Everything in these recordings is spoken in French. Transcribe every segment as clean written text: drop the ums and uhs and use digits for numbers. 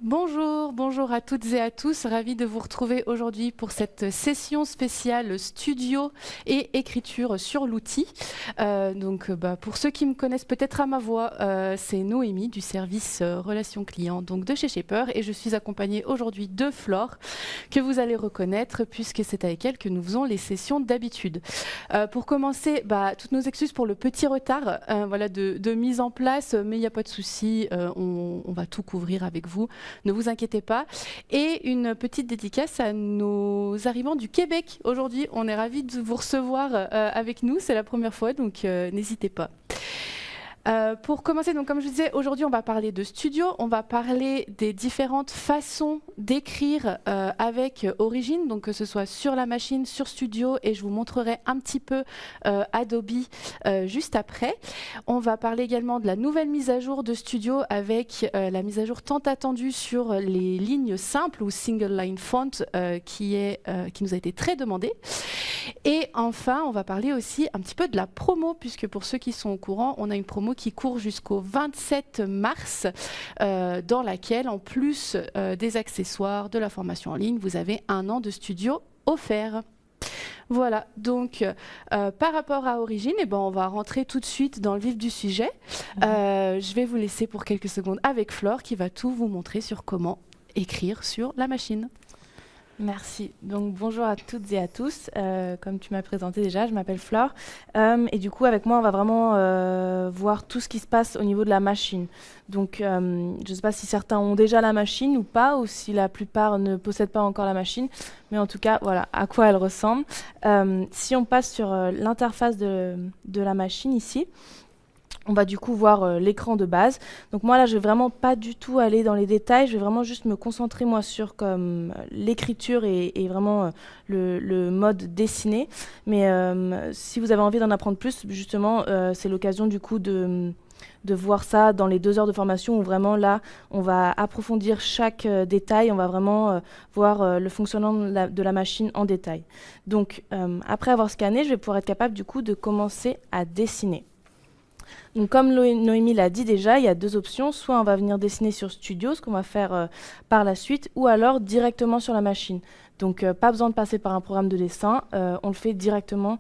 Bonjour à toutes et à tous. Ravi de vous retrouver aujourd'hui pour cette session spéciale studio et écriture sur l'outil. Pour ceux qui me connaissent peut-être à ma voix, c'est Noémie du service relations clients donc de chez Shaper et je suis accompagnée aujourd'hui de Flore que vous allez reconnaître puisque c'est avec elle que nous faisons les sessions d'habitude. Pour commencer, toutes nos excuses pour le petit retard de mise en place, mais il n'y a pas de souci, on va tout couvrir avec vous. Ne vous inquiétez pas. Et une petite dédicace à nos arrivants du Québec. Aujourd'hui, on est ravis de vous recevoir avec nous. C'est la première fois, donc n'hésitez pas. Pour commencer, donc, comme je disais, aujourd'hui, on va parler de studio, on va parler des différentes façons d'écrire avec Origin, donc que ce soit sur la machine, sur Studio, et je vous montrerai un petit peu Adobe juste après. On va parler également de la nouvelle mise à jour de Studio avec la mise à jour tant attendue sur les lignes simples ou single line font qui nous a été très demandée. Et enfin, on va parler aussi un petit peu de la promo, puisque pour ceux qui sont au courant, on a une promo qui court jusqu'au 27 mars, dans laquelle, en plus des accessoires, de la formation en ligne, vous avez 1 an de studio offert. Voilà, donc par rapport à Origin, on va rentrer tout de suite dans le vif du sujet. Je vais vous laisser pour quelques secondes avec Flore qui va tout vous montrer sur comment écrire sur la machine. Merci. Donc bonjour à toutes et à tous. Comme tu m'as présenté déjà, je m'appelle Flore. Et du coup, avec moi, on va vraiment voir tout ce qui se passe au niveau de la machine. Donc, je ne sais pas si certains ont déjà la machine ou pas, ou si la plupart ne possèdent pas encore la machine. Mais en tout cas, voilà à quoi elle ressemble. Si on passe sur l'interface de la machine ici, on va du coup voir l'écran de base. Donc moi là, je vais vraiment pas du tout aller dans les détails. Je vais vraiment juste me concentrer moi sur comme l'écriture et vraiment le mode dessiné. Mais si vous avez envie d'en apprendre plus, justement, c'est l'occasion du coup de voir ça dans les 2 heures de formation où vraiment là, on va approfondir chaque détail. On va vraiment voir le fonctionnement de la machine en détail. Donc après avoir scanné, je vais pouvoir être capable du coup de commencer à dessiner. Donc, comme Noémie l'a dit déjà, il y a 2 options. Soit on va venir dessiner sur Studio, ce qu'on va faire par la suite, ou alors directement sur la machine. Donc, pas besoin de passer par un programme de dessin, on le fait directement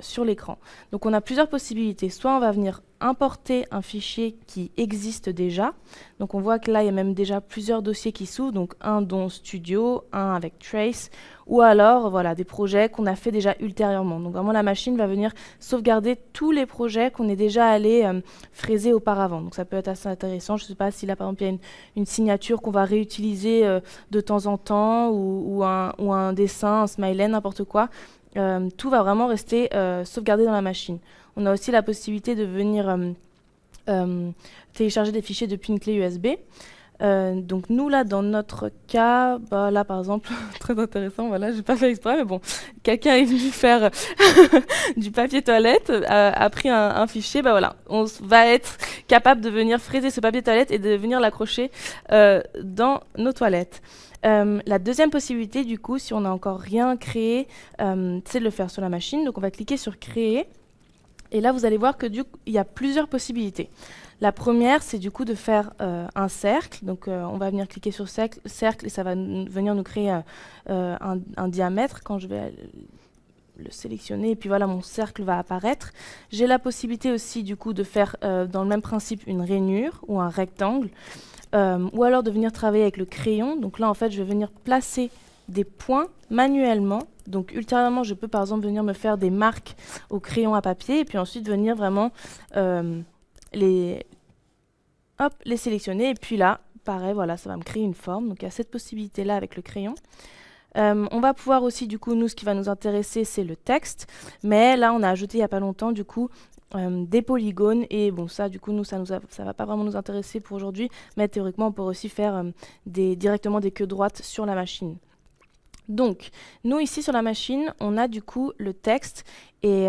sur l'écran. Donc, on a plusieurs possibilités. Soit on va venir importer un fichier qui existe déjà. Donc, on voit que là, il y a même déjà plusieurs dossiers qui s'ouvrent. Donc, un dont Studio, un avec Trace, ou alors voilà, des projets qu'on a fait déjà ultérieurement. Donc, vraiment, la machine va venir sauvegarder tous les projets qu'on est déjà allé fraiser auparavant. Donc, ça peut être assez intéressant. Je ne sais pas si là, par exemple, il y a une signature qu'on va réutiliser de temps en temps, ou un dessin, un smiley, n'importe quoi. Tout va vraiment rester sauvegardé dans la machine. On a aussi la possibilité de venir télécharger des fichiers depuis une clé USB. Donc nous là dans notre cas, là par exemple, très intéressant, voilà, j'ai pas fait exprès, mais bon, quelqu'un est venu faire du papier toilette, a pris un fichier, voilà, on va être capable de venir fraiser ce papier toilette et de venir l'accrocher dans nos toilettes. La deuxième possibilité, du coup, si on n'a encore rien créé, c'est de le faire sur la machine. Donc on va cliquer sur créer. Et là, vous allez voir que du coup, il y a plusieurs possibilités. La première, c'est du coup de faire un cercle. Donc on va venir cliquer sur cercle et ça va venir nous créer un diamètre quand je vais le sélectionner. Et puis voilà, mon cercle va apparaître. J'ai la possibilité aussi du coup de faire dans le même principe une rainure ou un rectangle. Ou alors de venir travailler avec le crayon. Donc là, en fait, je vais venir placer des points manuellement. Donc ultérieurement, je peux par exemple venir me faire des marques au crayon à papier et puis ensuite venir vraiment les sélectionner. Et puis là, pareil, voilà, ça va me créer une forme. Donc il y a cette possibilité-là avec le crayon. On va pouvoir aussi, du coup, nous, ce qui va nous intéresser, c'est le texte. Mais là, on a ajouté il n'y a pas longtemps, du coup, des polygones. Et bon, ça, du coup, nous, ça va pas vraiment nous intéresser pour aujourd'hui. Mais théoriquement, on peut aussi faire directement des queues droites sur la machine. Donc, nous, ici, sur la machine, on a du coup le texte. Et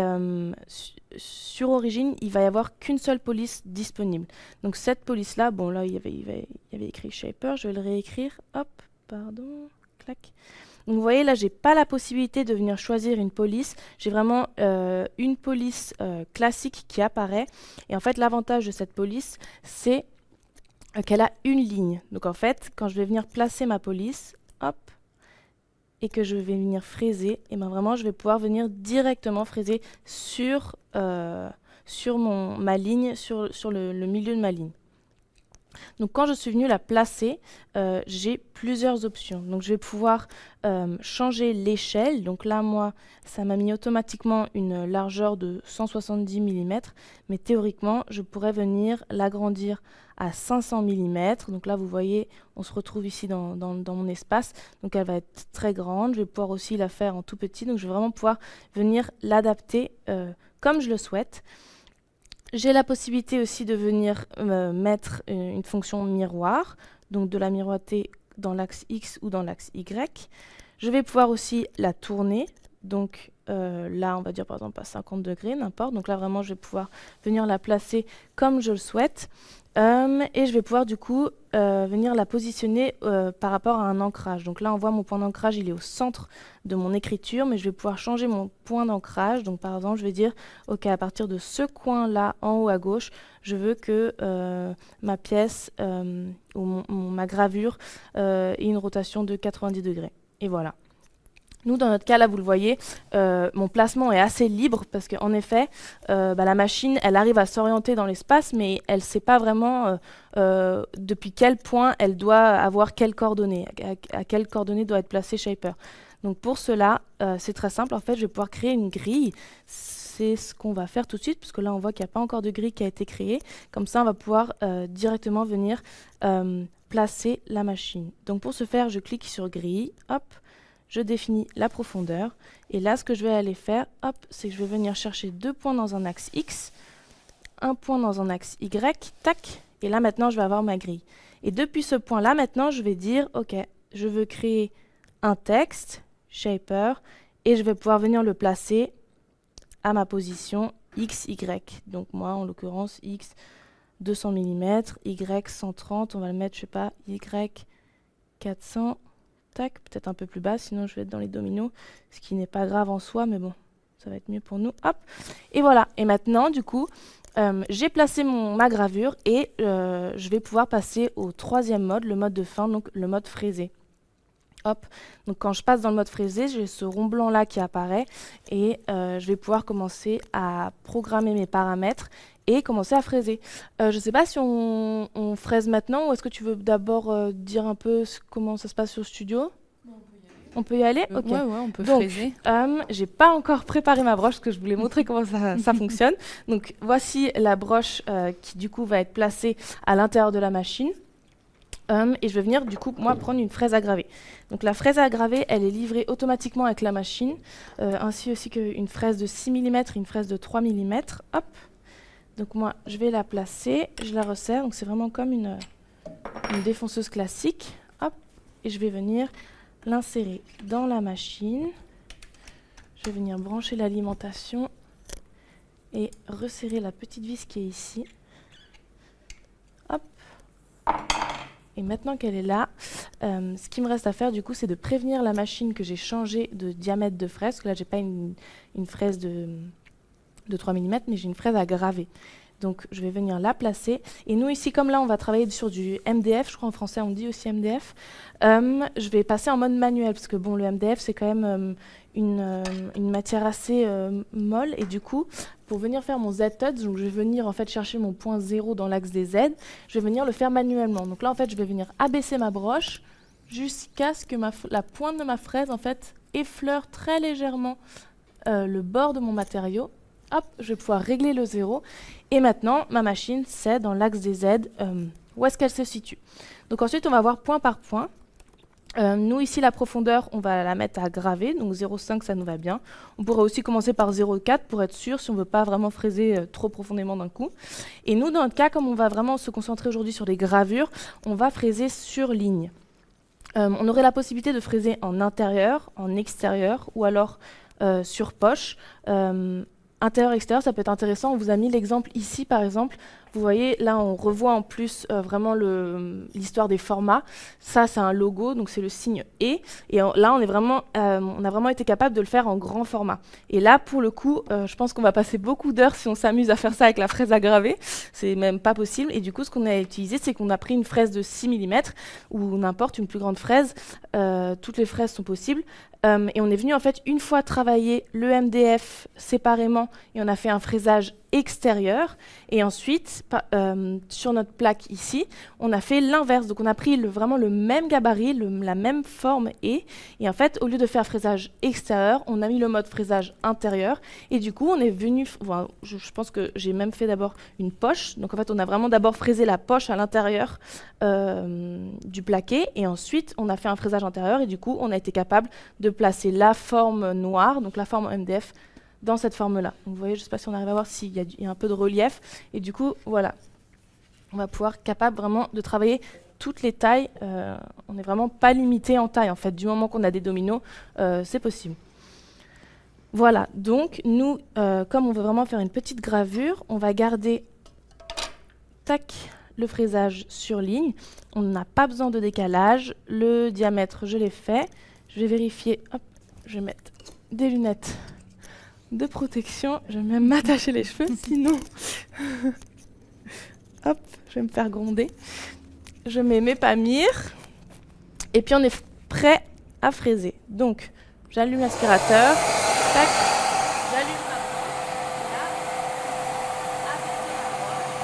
sur Origin, il va y avoir qu'une seule police disponible. Donc, cette police-là, bon, là, il y avait écrit Shaper. Je vais le réécrire. Hop, pardon, clac. Donc vous voyez là, j'ai pas la possibilité de venir choisir une police. J'ai vraiment une police classique qui apparaît. Et en fait, l'avantage de cette police, c'est qu'elle a une ligne. Donc en fait, quand je vais venir placer ma police, hop, et que je vais venir fraiser, et ben vraiment je vais pouvoir venir directement fraiser sur, ma ligne, sur le milieu de ma ligne. Donc quand je suis venue la placer, j'ai plusieurs options. Donc je vais pouvoir changer l'échelle. Donc là, moi, ça m'a mis automatiquement une largeur de 170 mm, mais théoriquement, je pourrais venir l'agrandir à 500 mm. Donc là, vous voyez, on se retrouve ici dans mon espace. Donc elle va être très grande. Je vais pouvoir aussi la faire en tout petit. Donc je vais vraiment pouvoir venir l'adapter comme je le souhaite. J'ai la possibilité aussi de venir mettre une fonction miroir, donc de la miroiter dans l'axe X ou dans l'axe Y. Je vais pouvoir aussi la tourner, donc là on va dire par exemple à 50 degrés, n'importe. Donc là vraiment je vais pouvoir venir la placer comme je le souhaite. Et je vais pouvoir du coup venir la positionner par rapport à un ancrage. Donc là on voit mon point d'ancrage, il est au centre de mon écriture, mais je vais pouvoir changer mon point d'ancrage. Donc par exemple je vais dire ok, à partir de ce coin là en haut à gauche, je veux que ma pièce ou ma gravure ait une rotation de 90 degrés. Et voilà. Nous, dans notre cas, là, vous le voyez, mon placement est assez libre parce qu'en effet, la machine, elle arrive à s'orienter dans l'espace, mais elle ne sait pas vraiment depuis quel point elle doit avoir quelles coordonnées, à quelles coordonnées doit être placé Shaper. Donc pour cela, c'est très simple. En fait, je vais pouvoir créer une grille. C'est ce qu'on va faire tout de suite, parce que là, on voit qu'il n'y a pas encore de grille qui a été créée. Comme ça, on va pouvoir directement venir placer la machine. Donc pour ce faire, je clique sur grille, hop. Je définis la profondeur. Et là, ce que je vais aller faire, hop, c'est que je vais venir chercher 2 points dans un axe X, un point dans un axe Y, tac. Et là, maintenant, je vais avoir ma grille. Et depuis ce point-là, maintenant, je vais dire, OK, je veux créer un texte, Shaper, et je vais pouvoir venir le placer à ma position X, Y. Donc moi, en l'occurrence, X, 200 mm, Y, 130, on va le mettre, je sais pas, Y, 400 tac, peut-être un peu plus bas, sinon je vais être dans les dominos, ce qui n'est pas grave en soi, mais bon, ça va être mieux pour nous. Hop, et voilà. Et maintenant, du coup, j'ai placé ma gravure et je vais pouvoir passer au troisième mode, le mode de fin, donc le mode fraisé. Hop, donc quand je passe dans le mode fraisé, j'ai ce rond blanc là qui apparaît et je vais pouvoir commencer à programmer mes paramètres et commencer à fraiser. Je ne sais pas si on fraise maintenant ou est-ce que tu veux d'abord dire un peu comment ça se passe sur Studio? On peut y aller. Ok. Ouais, on peut donc, fraiser. J'ai pas encore préparé ma broche parce que je voulais montrer comment ça fonctionne. Donc voici la broche qui du coup va être placée à l'intérieur de la machine. Et je vais venir du coup moi prendre une fraise à graver. Donc la fraise à graver, elle est livrée automatiquement avec la machine, ainsi aussi qu'une fraise de 6 mm et une fraise de 3 mm. Hop. Donc moi je vais la placer, je la resserre, donc c'est vraiment comme une défonceuse classique. Hop. Et je vais venir l'insérer dans la machine. Je vais venir brancher l'alimentation et resserrer la petite vis qui est ici. Hop. Et maintenant qu'elle est là, ce qui me reste à faire du coup, c'est de prévenir la machine que j'ai changé de diamètre de fraise. Parce que là, j'ai pas une fraise de 3 mm, mais j'ai une fraise à graver. Donc, je vais venir la placer. Et nous, ici, comme là, on va travailler sur du MDF. Je crois en français, on dit aussi MDF. Je vais passer en mode manuel. Parce que bon, le MDF, c'est quand même une matière assez molle. Et du coup, pour venir faire mon Z-touch, donc je vais venir en fait chercher mon point 0 dans l'axe des Z. Je vais venir le faire manuellement. Donc là, en fait, je vais venir abaisser ma broche jusqu'à ce que la pointe de ma fraise, en fait, effleure très légèrement le bord de mon matériau. Hop, je vais pouvoir régler le 0. Et maintenant, ma machine sait dans l'axe des Z où est-ce qu'elle se situe. Donc ensuite, on va voir point par point. Nous, ici, la profondeur, on va la mettre à graver. Donc 0,5, ça nous va bien. On pourrait aussi commencer par 0,4 pour être sûr si on ne veut pas vraiment fraiser trop profondément d'un coup. Et nous, dans notre cas, comme on va vraiment se concentrer aujourd'hui sur les gravures, on va fraiser sur ligne. On aurait la possibilité de fraiser en intérieur, en extérieur ou alors sur poche. Intérieur-extérieur, ça peut être intéressant. On vous a mis l'exemple ici, par exemple. Vous voyez, là, on revoit en plus vraiment l'histoire des formats. Ça, c'est un logo, donc c'est le signe « et ». Et là, on a vraiment été capable de le faire en grand format. Et là, pour le coup, je pense qu'on va passer beaucoup d'heures si on s'amuse à faire ça avec la fraise à graver. C'est même pas possible. Et du coup, ce qu'on a utilisé, c'est qu'on a pris une fraise de 6 mm ou n'importe, une plus grande fraise. Toutes les fraises sont possibles. Et on est venu en fait une fois travailler le MDF séparément et on a fait un fraisage extérieur. Et ensuite, sur notre plaque ici, on a fait l'inverse. Donc on a pris vraiment le même gabarit, la même forme et en fait, au lieu de faire fraisage extérieur, on a mis le mode fraisage intérieur. Et du coup, on est venu, je pense que j'ai même fait d'abord une poche. Donc en fait, on a vraiment d'abord fraisé la poche à l'intérieur du plaqué et ensuite, on a fait un fraisage intérieur et du coup, on a été capable de placer la forme noire, donc la forme MDF, dans cette forme-là. Vous voyez, je ne sais pas si on arrive à voir s'il y a un peu de relief. Et du coup, voilà, on va pouvoir être capable vraiment de travailler toutes les tailles. On n'est vraiment pas limité en taille, en fait. Du moment qu'on a des dominos, c'est possible. Voilà, donc nous, comme on veut vraiment faire une petite gravure, on va garder le fraisage sur ligne. On n'a pas besoin de décalage. Le diamètre, je l'ai fait. Je vais vérifier. Hop, je vais mettre des lunettes de protection. Je vais même m'attacher les cheveux, sinon... Hop, je vais me faire gronder. Je mets mes pamires. Et puis, on est prêt à fraiser. Donc, j'allume l'aspirateur. Tac, j'allume ma broche. Là, avec la broche.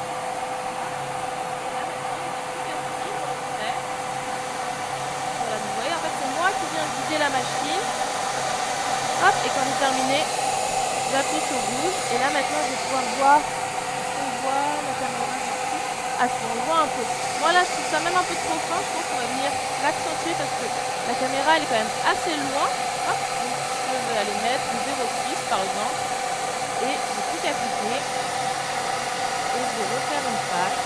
Voilà, vous voyez, en fait, c'est moi qui viens vider la machine. Hop, et quand j'ai terminé, j'appuie sur rouge. Et là, maintenant, je vais pouvoir voir. On voit la caméra. Ah, si on le voit un peu. Moi, là, je trouve ça même un peu trop fin. Je pense qu'on va venir l'accentuer parce que la caméra, elle est quand même assez loin. Hop, donc je vais aller mettre une 0,6 par exemple. Et j'ai plus qu'à cliquer. Et je vais refaire une page.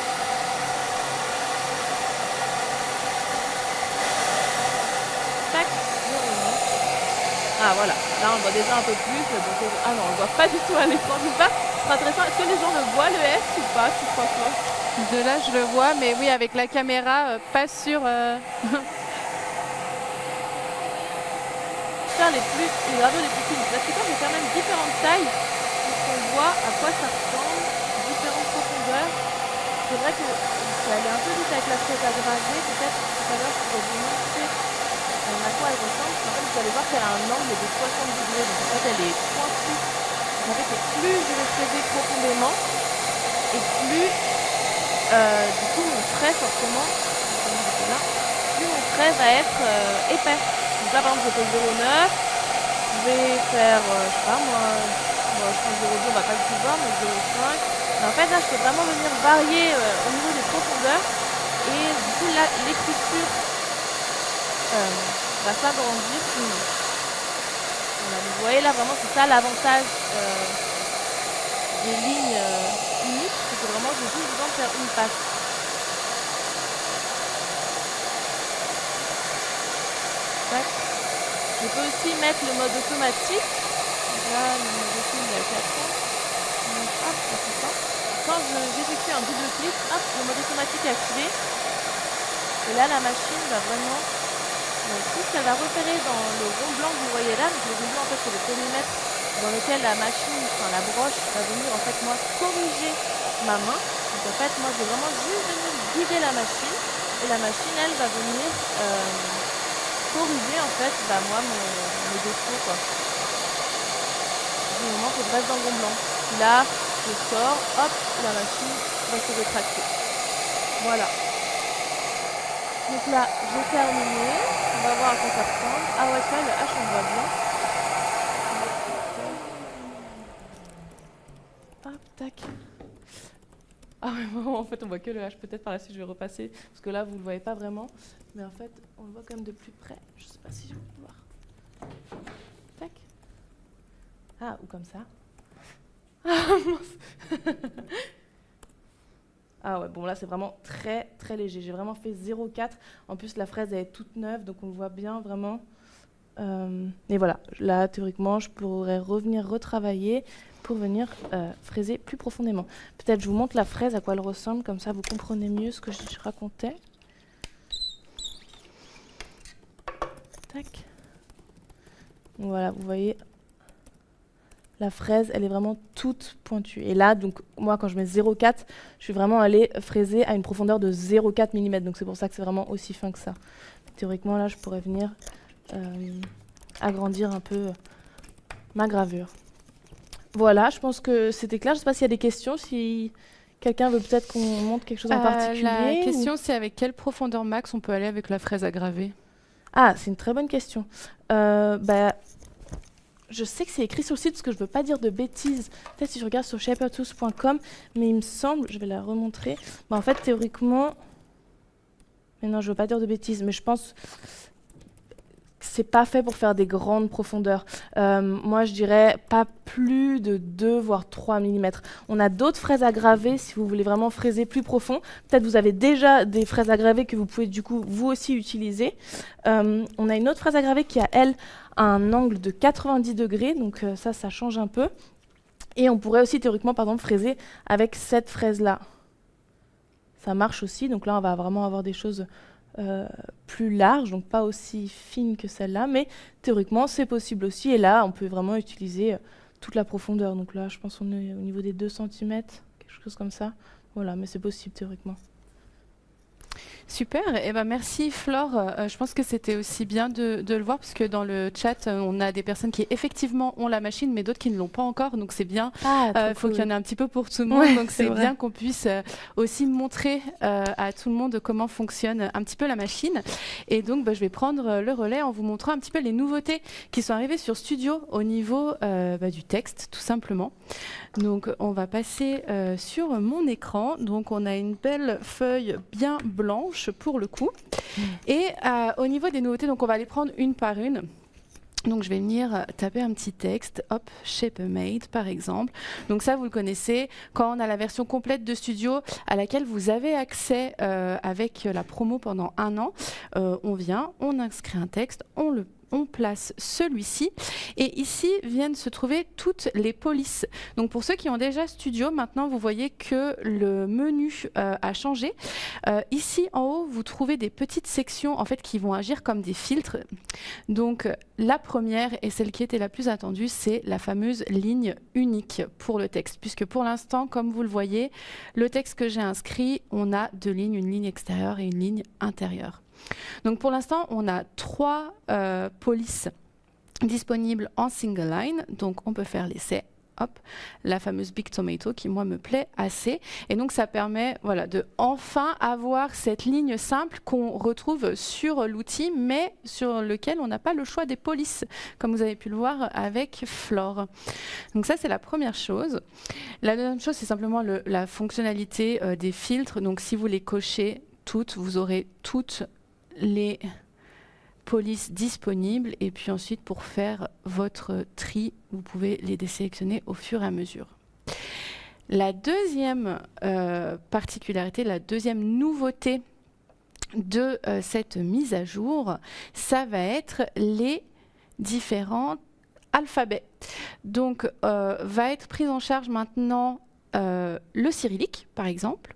Tac, je remonte. Ah voilà, là on le voit déjà un peu plus. Donc, ah non, on le voit pas du tout à l'écran du bas. Ce sera intéressant. Est-ce que les gens le voient le S ou pas, tu crois quoi? De là, je le vois, mais oui, avec la caméra, pas sûr. Faire les gravures les plus fines. Parce que quand j'ai quand même différentes tailles, pour qu'on voit à quoi ça ressemble, différentes profondeurs. C'est vrai que ça allait un peu vite avec la fraise à graver. Peut-être tout à l'heure, je pourrais vous montrer à quoi elle ressemble. En fait, vous allez voir qu'elle a un angle de 60 degrés. Donc en fait, elle est pointue. Donc en fait, plus je vais fraiser profondément, et plus du coup mon trait forcément, plus mon trait va être épais. Donc là par exemple je fais 0,9, je vais faire, je sais pas moi, je prends 0,2, on va pas du tout voir, mais 0,5. Mais en fait là je peux vraiment venir varier au niveau des profondeurs et du coup là l'écriture va s'agrandir sinon. Voilà, vous voyez là vraiment c'est ça l'avantage des lignes uniques, c'est que vraiment j'ai juste besoin de faire une passe. Tac. Je peux aussi mettre le mode automatique. Là, le mode automatique il est à 4 ans. Donc hop, assistant. Quand j'effectue un double clic, hop, le mode automatique est activé. Et là, la machine va vraiment... tout ce qu'elle va repérer dans le rond blanc que vous voyez là, donc le rond blanc en fait c'est le périmètre dans lequel la machine, enfin la broche va venir en fait moi corriger ma main. Donc en fait moi je vais vraiment juste venir guider la machine et la machine elle va venir corriger en fait moi mes défauts quoi. Du moment que je reste dans le rond blanc. Puis là je sors, hop, la machine va se rétracter. Voilà. Donc là j'ai terminé. On va voir à quoi ça ressemble. Ah ouais, ça, le H, on voit bien. Hop, tac. Ah ouais, en fait, on voit que le H. Peut-être par la suite, je vais repasser. Parce que là, vous ne le voyez pas vraiment. Mais en fait, on le voit quand même de plus près. Je ne sais pas si je vais pouvoir. Tac. Ah, ou comme ça. Ah, mince. Ah ouais, bon là c'est vraiment très très léger. J'ai vraiment fait 0,4. En plus la fraise elle est toute neuve, donc on le voit bien vraiment. Et voilà, là, théoriquement, je pourrais revenir retravailler pour venir fraiser plus profondément. Peut-être je vous montre la fraise, à quoi elle ressemble, comme ça vous comprenez mieux ce que je racontais. Tac. Donc voilà, vous voyez, la fraise, elle est vraiment toute pointue. Et là, donc moi, quand je mets 0,4, je suis vraiment allée fraiser à une profondeur de 0,4 mm. Donc c'est pour ça que c'est vraiment aussi fin que ça. Théoriquement, là, je pourrais venir agrandir un peu ma gravure. Voilà, je pense que c'était clair. Je ne sais pas s'il y a des questions, si quelqu'un veut peut-être qu'on montre quelque chose en particulier. La question, c'est avec quelle profondeur max on peut aller avec la fraise aggravée? Ah, c'est une très bonne question. Je sais que c'est écrit sur le site parce que je ne veux pas dire de bêtises. Peut-être si je regarde sur shapertools.com, mais il me semble, je vais la remontrer. En fait, théoriquement, mais non, je ne veux pas dire de bêtises, mais je pense que c'est pas fait pour faire des grandes profondeurs. Moi, je dirais pas plus de 2 voire 3 mm. On a d'autres fraises aggravées si vous voulez vraiment fraiser plus profond. Peut-être vous avez déjà des fraises aggravées que vous pouvez du coup vous aussi utiliser. On a une autre fraise aggravée qui a, elle, un angle de 90 degrés, donc ça change un peu. Et on pourrait aussi théoriquement, par exemple, fraiser avec cette fraise-là. Ça marche aussi, donc là, on va vraiment avoir des choses plus larges, donc pas aussi fines que celle-là, mais théoriquement, c'est possible aussi. Et là, on peut vraiment utiliser toute la profondeur. Donc là, je pense qu'on est au niveau des 2 cm, quelque chose comme ça. Voilà, mais c'est possible théoriquement. Super, et merci Flore. Je pense que c'était aussi bien de le voir parce que dans le chat, on a des personnes qui effectivement ont la machine, mais d'autres qui ne l'ont pas encore. Donc c'est bien. Il faut qu'il y en ait un petit peu pour tout le monde. Donc c'est bien qu'on puisse aussi montrer à tout le monde comment fonctionne un petit peu la machine. Et donc je vais prendre le relais en vous montrant un petit peu les nouveautés qui sont arrivées sur Studio au niveau du texte, tout simplement. Donc on va passer sur mon écran. Donc on a une belle feuille bien blanche pour le coup. Et au niveau des nouveautés, donc on va les prendre une par une. Donc je vais venir taper un petit texte, hop, Shapermade par exemple. Donc ça vous le connaissez, quand on a la version complète de Studio à laquelle vous avez accès avec la promo pendant 1 an, on vient, on inscrit un texte, on place celui-ci et ici viennent se trouver toutes les polices. Donc pour ceux qui ont déjà Studio, maintenant vous voyez que le menu a changé. Ici en haut, vous trouvez des petites sections en fait qui vont agir comme des filtres. Donc la première et celle qui était la plus attendue, c'est la fameuse ligne unique pour le texte, puisque pour l'instant, comme vous le voyez, le texte que j'ai inscrit, on a 2 lignes, une ligne extérieure et une ligne intérieure. Donc pour l'instant, on a 3 polices disponibles en single line. Donc on peut faire l'essai. Hop, la fameuse Big Tomato qui moi me plaît assez. Et donc ça permet de enfin avoir cette ligne simple qu'on retrouve sur l'outil, mais sur lequel on n'a pas le choix des polices, comme vous avez pu le voir avec Flore. Donc ça c'est la première chose. La deuxième chose c'est simplement la fonctionnalité des filtres. Donc si vous les cochez toutes, vous aurez toutes les polices disponibles et puis ensuite pour faire votre tri, vous pouvez les désélectionner au fur et à mesure. La deuxième particularité, la deuxième nouveauté de cette mise à jour, ça va être les différents alphabets. Donc va être prise en charge maintenant le cyrillique par exemple,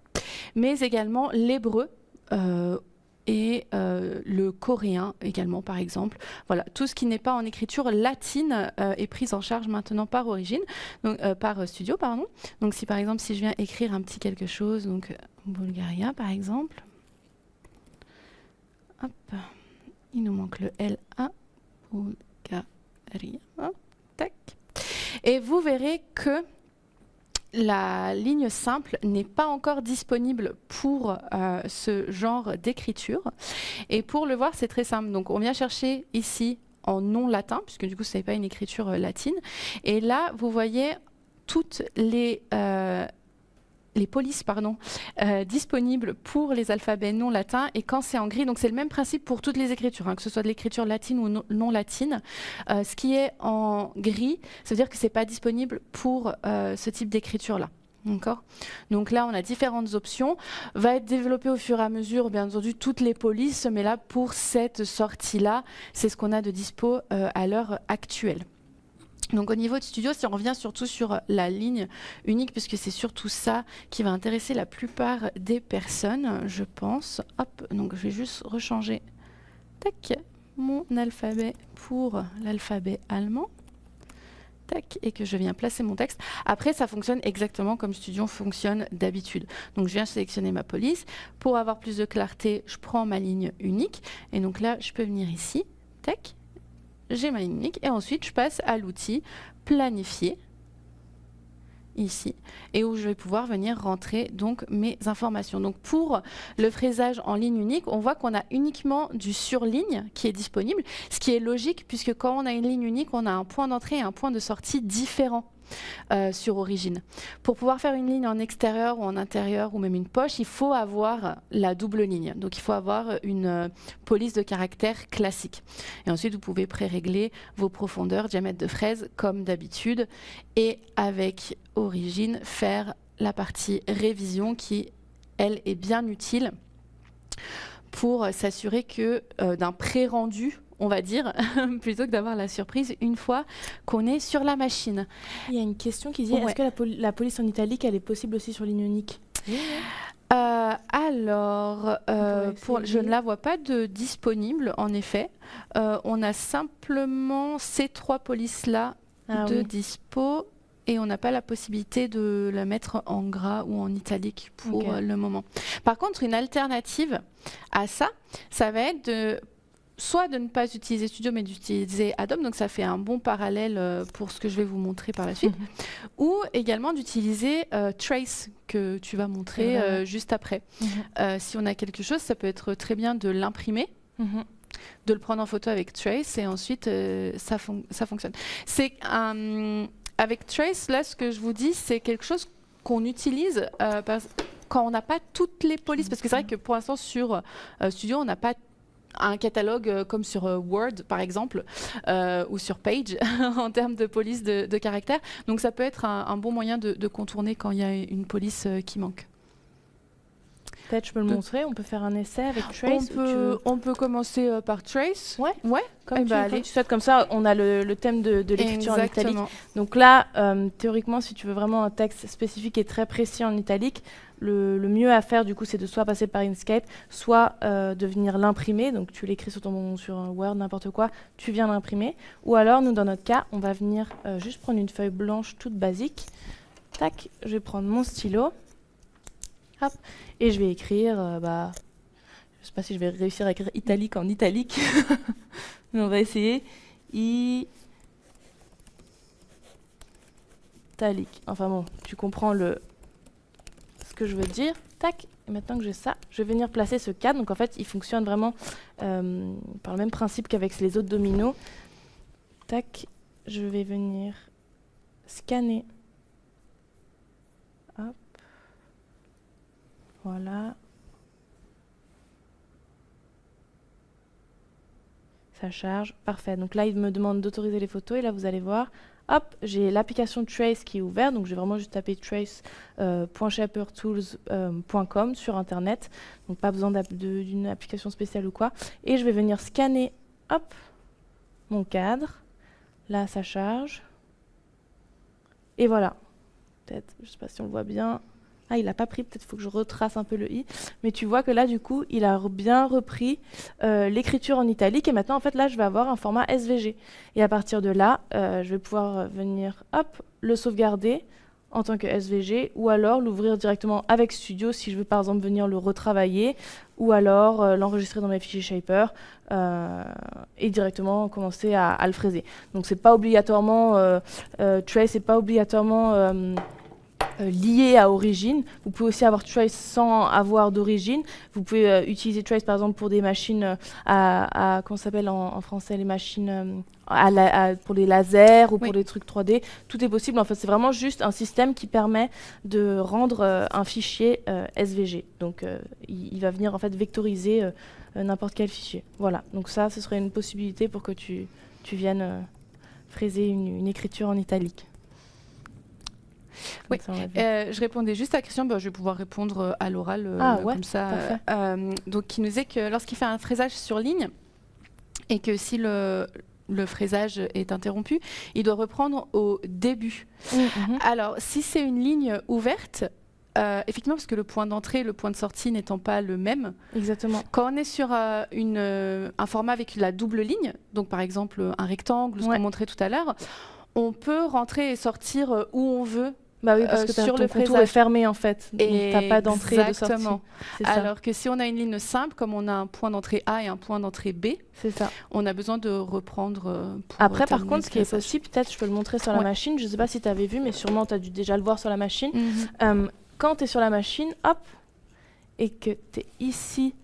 mais également l'hébreu et le coréen également par exemple. Voilà, tout ce qui n'est pas en écriture latine est pris en charge maintenant par par Studio, pardon. Donc si par exemple si je viens écrire un petit quelque chose, donc Bulgaria par exemple, hop, il nous manque le L1, Bulgaria, hop, tac. Et vous verrez que la ligne simple n'est pas encore disponible pour ce genre d'écriture. Et pour le voir, c'est très simple. Donc, on vient chercher ici en non latin, puisque du coup, ce n'est pas une écriture latine. Et là, vous voyez toutes les polices disponibles pour les alphabets non latins. Et quand c'est en gris, donc c'est le même principe pour toutes les écritures, que ce soit de l'écriture latine ou non latine. Ce qui est en gris, ça veut dire que ce n'est pas disponible pour ce type d'écriture-là. D'accord. Donc là, on a différentes options. Va être développé au fur et à mesure, bien entendu, toutes les polices, mais là, pour cette sortie-là, c'est ce qu'on a de dispo à l'heure actuelle. Donc au niveau de Studio, si on revient surtout sur la ligne unique, puisque c'est surtout ça qui va intéresser la plupart des personnes, je pense. Hop, donc je vais juste rechanger tac, mon alphabet pour l'alphabet allemand. Tac, et que je viens placer mon texte. Après, ça fonctionne exactement comme Studio fonctionne d'habitude. Donc, je viens sélectionner ma police. Pour avoir plus de clarté, je prends ma ligne unique. Et donc là, je peux venir ici. Tac, j'ai ma ligne unique. Et ensuite, je passe à l'outil planifier. Ici, et où je vais pouvoir venir rentrer donc mes informations. Donc pour le fraisage en ligne unique, on voit qu'on a uniquement du surligne qui est disponible, ce qui est logique puisque quand on a une ligne unique, on a un point d'entrée et un point de sortie différent sur Origine. Pour pouvoir faire une ligne en extérieur ou en intérieur ou même une poche, il faut avoir la double ligne. Donc il faut avoir une police de caractère classique. Et ensuite, vous pouvez pré-régler vos profondeurs, diamètre de fraise comme d'habitude. Et avec Origine, faire la partie révision qui, elle, est bien utile pour s'assurer que d'un pré-rendu, on va dire, plutôt que d'avoir la surprise une fois qu'on est sur la machine. Il y a une question qui dit, est-ce que la police en italique, elle est possible aussi sur ligne unique? Alors, je ne la vois pas de disponible, en effet. On a simplement ces trois polices-là dispo. Et on n'a pas la possibilité de la mettre en gras ou en italique pour le moment. Par contre, une alternative à ça, ça va être soit de ne pas utiliser Studio, mais d'utiliser Adobe. Donc, ça fait un bon parallèle pour ce que je vais vous montrer par la suite. Ou également d'utiliser Trace, que tu vas montrer juste après. Si on a quelque chose, ça peut être très bien de l'imprimer. De le prendre en photo avec Trace et ensuite ça fonctionne. C'est avec Trace, là, ce que je vous dis, c'est quelque chose qu'on utilise quand on n'a pas toutes les polices. Parce que c'est vrai que pour l'instant, sur Studio, on n'a pas un catalogue comme sur Word, par exemple, ou sur Page, en termes de police de caractère. Donc, ça peut être un bon moyen de contourner quand il y a une police qui manque. Peut-être je peux le montrer, on peut faire un essai avec Trace. On peut commencer par Trace. Ouais. Comme tu souhaites, comme ça on a le thème de l'écriture en italique. Donc là, théoriquement, si tu veux vraiment un texte spécifique et très précis en italique, le mieux à faire du coup c'est de soit passer par Inkscape, soit de venir l'imprimer. Donc tu l'écris sur un Word, n'importe quoi, tu viens l'imprimer. Ou alors nous dans notre cas, on va venir juste prendre une feuille blanche toute basique. Tac, je vais prendre mon stylo. Hop, et je vais écrire, je ne sais pas si je vais réussir à écrire italique en italique, mais on va essayer. Italique. Enfin bon, tu comprends ce que je veux dire. Tac, et maintenant que j'ai ça, je vais venir placer ce cadre. Donc en fait, il fonctionne vraiment par le même principe qu'avec les autres dominos. Tac, je vais venir scanner. Hop. Voilà. Ça charge. Parfait. Donc là, il me demande d'autoriser les photos. Et là, vous allez voir, hop, j'ai l'application Trace qui est ouverte. Donc, je vais vraiment juste taper trace.shapertools.com sur Internet. Donc, pas besoin d'une application spéciale ou quoi. Et je vais venir scanner, hop, mon cadre. Là, ça charge. Et voilà. Peut-être, je ne sais pas si on le voit bien. Ah, il n'a pas pris, peut-être qu'il faut que je retrace un peu le i. Mais tu vois que là, du coup, il a bien repris l'écriture en italique. Et maintenant, en fait, là, je vais avoir un format SVG. Et à partir de là, je vais pouvoir venir, hop, le sauvegarder en tant que SVG, ou alors l'ouvrir directement avec Studio si je veux, par exemple, venir le retravailler, ou alors l'enregistrer dans mes fichiers Shaper et directement commencer à le fraiser. Donc, c'est pas obligatoirement, Trace, c'est pas obligatoirement lié à Origine. Vous pouvez aussi avoir Trace sans avoir d'origine. Vous pouvez utiliser Trace par exemple pour des machines comment ça s'appelle en français, les machines pour les lasers ou pour des trucs 3D. Tout est possible. En fait, c'est vraiment juste un système qui permet de rendre un fichier SVG. Donc, il va venir en fait vectoriser n'importe quel fichier. Voilà. Donc ça, ce serait une possibilité pour que tu viennes fraiser une écriture en italique. Oui, Ça, on l'a vu. je répondais juste à la question, je vais pouvoir répondre à l'oral Ouais, comme ça. parfait. Donc, qui nous disait que lorsqu'il fait un fraisage sur ligne et que si le fraisage est interrompu, il doit reprendre au début. Alors, si c'est une ligne ouverte, effectivement, parce que le point d'entrée et le point de sortie n'étant pas le même, Exactement. quand on est sur un format avec la double ligne, donc par exemple un rectangle, ce qu'on montrait tout à l'heure, on peut rentrer et sortir où on veut. Bah oui, parce que sur ton le contour fraisage est fermé en fait. Donc t'as pas d'entrée et de sortie. Exactement. C'est ça. Alors que si on a une ligne simple, comme on a un point d'entrée A et un point d'entrée B, C'est ça. on a besoin de reprendre pour Après, par terminer contre, le ce qui est fraisage. possible, peut-être je peux le montrer sur la machine, je sais pas si tu avais vu, mais sûrement tu as dû déjà le voir sur la machine. Quand tu es sur la machine, hop, et que tu es ici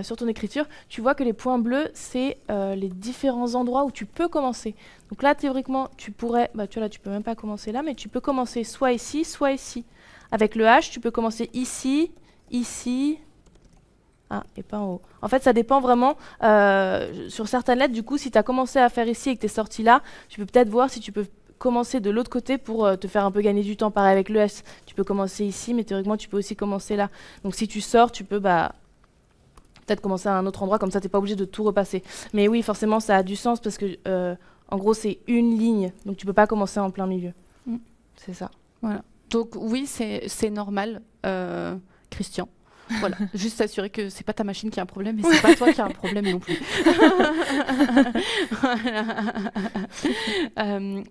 sur ton écriture, tu vois que les points bleus, c'est les différents endroits où tu peux commencer. Donc là, théoriquement, tu pourrais, tu vois là, tu peux même pas commencer là, mais tu peux commencer soit ici, soit ici. Avec le H, tu peux commencer ici, ici, et pas en haut. En fait, ça dépend vraiment. Sur certaines lettres, du coup, si tu as commencé à faire ici et que tu es sorti là, tu peux peut-être voir si tu peux commencer de l'autre côté pour te faire un peu gagner du temps. Pareil avec le S, tu peux commencer ici, mais théoriquement, tu peux aussi commencer là. Donc si tu sors, tu peux peut-être commencer à un autre endroit, comme ça, tu n'es pas obligé de tout repasser. Mais oui, forcément, ça a du sens parce que, en gros, c'est une ligne, donc tu peux pas commencer en plein milieu. C'est ça. Voilà. Donc oui, c'est normal, Christian. Voilà, juste s'assurer que c'est pas ta machine qui a un problème et c'est pas toi qui a un problème non plus.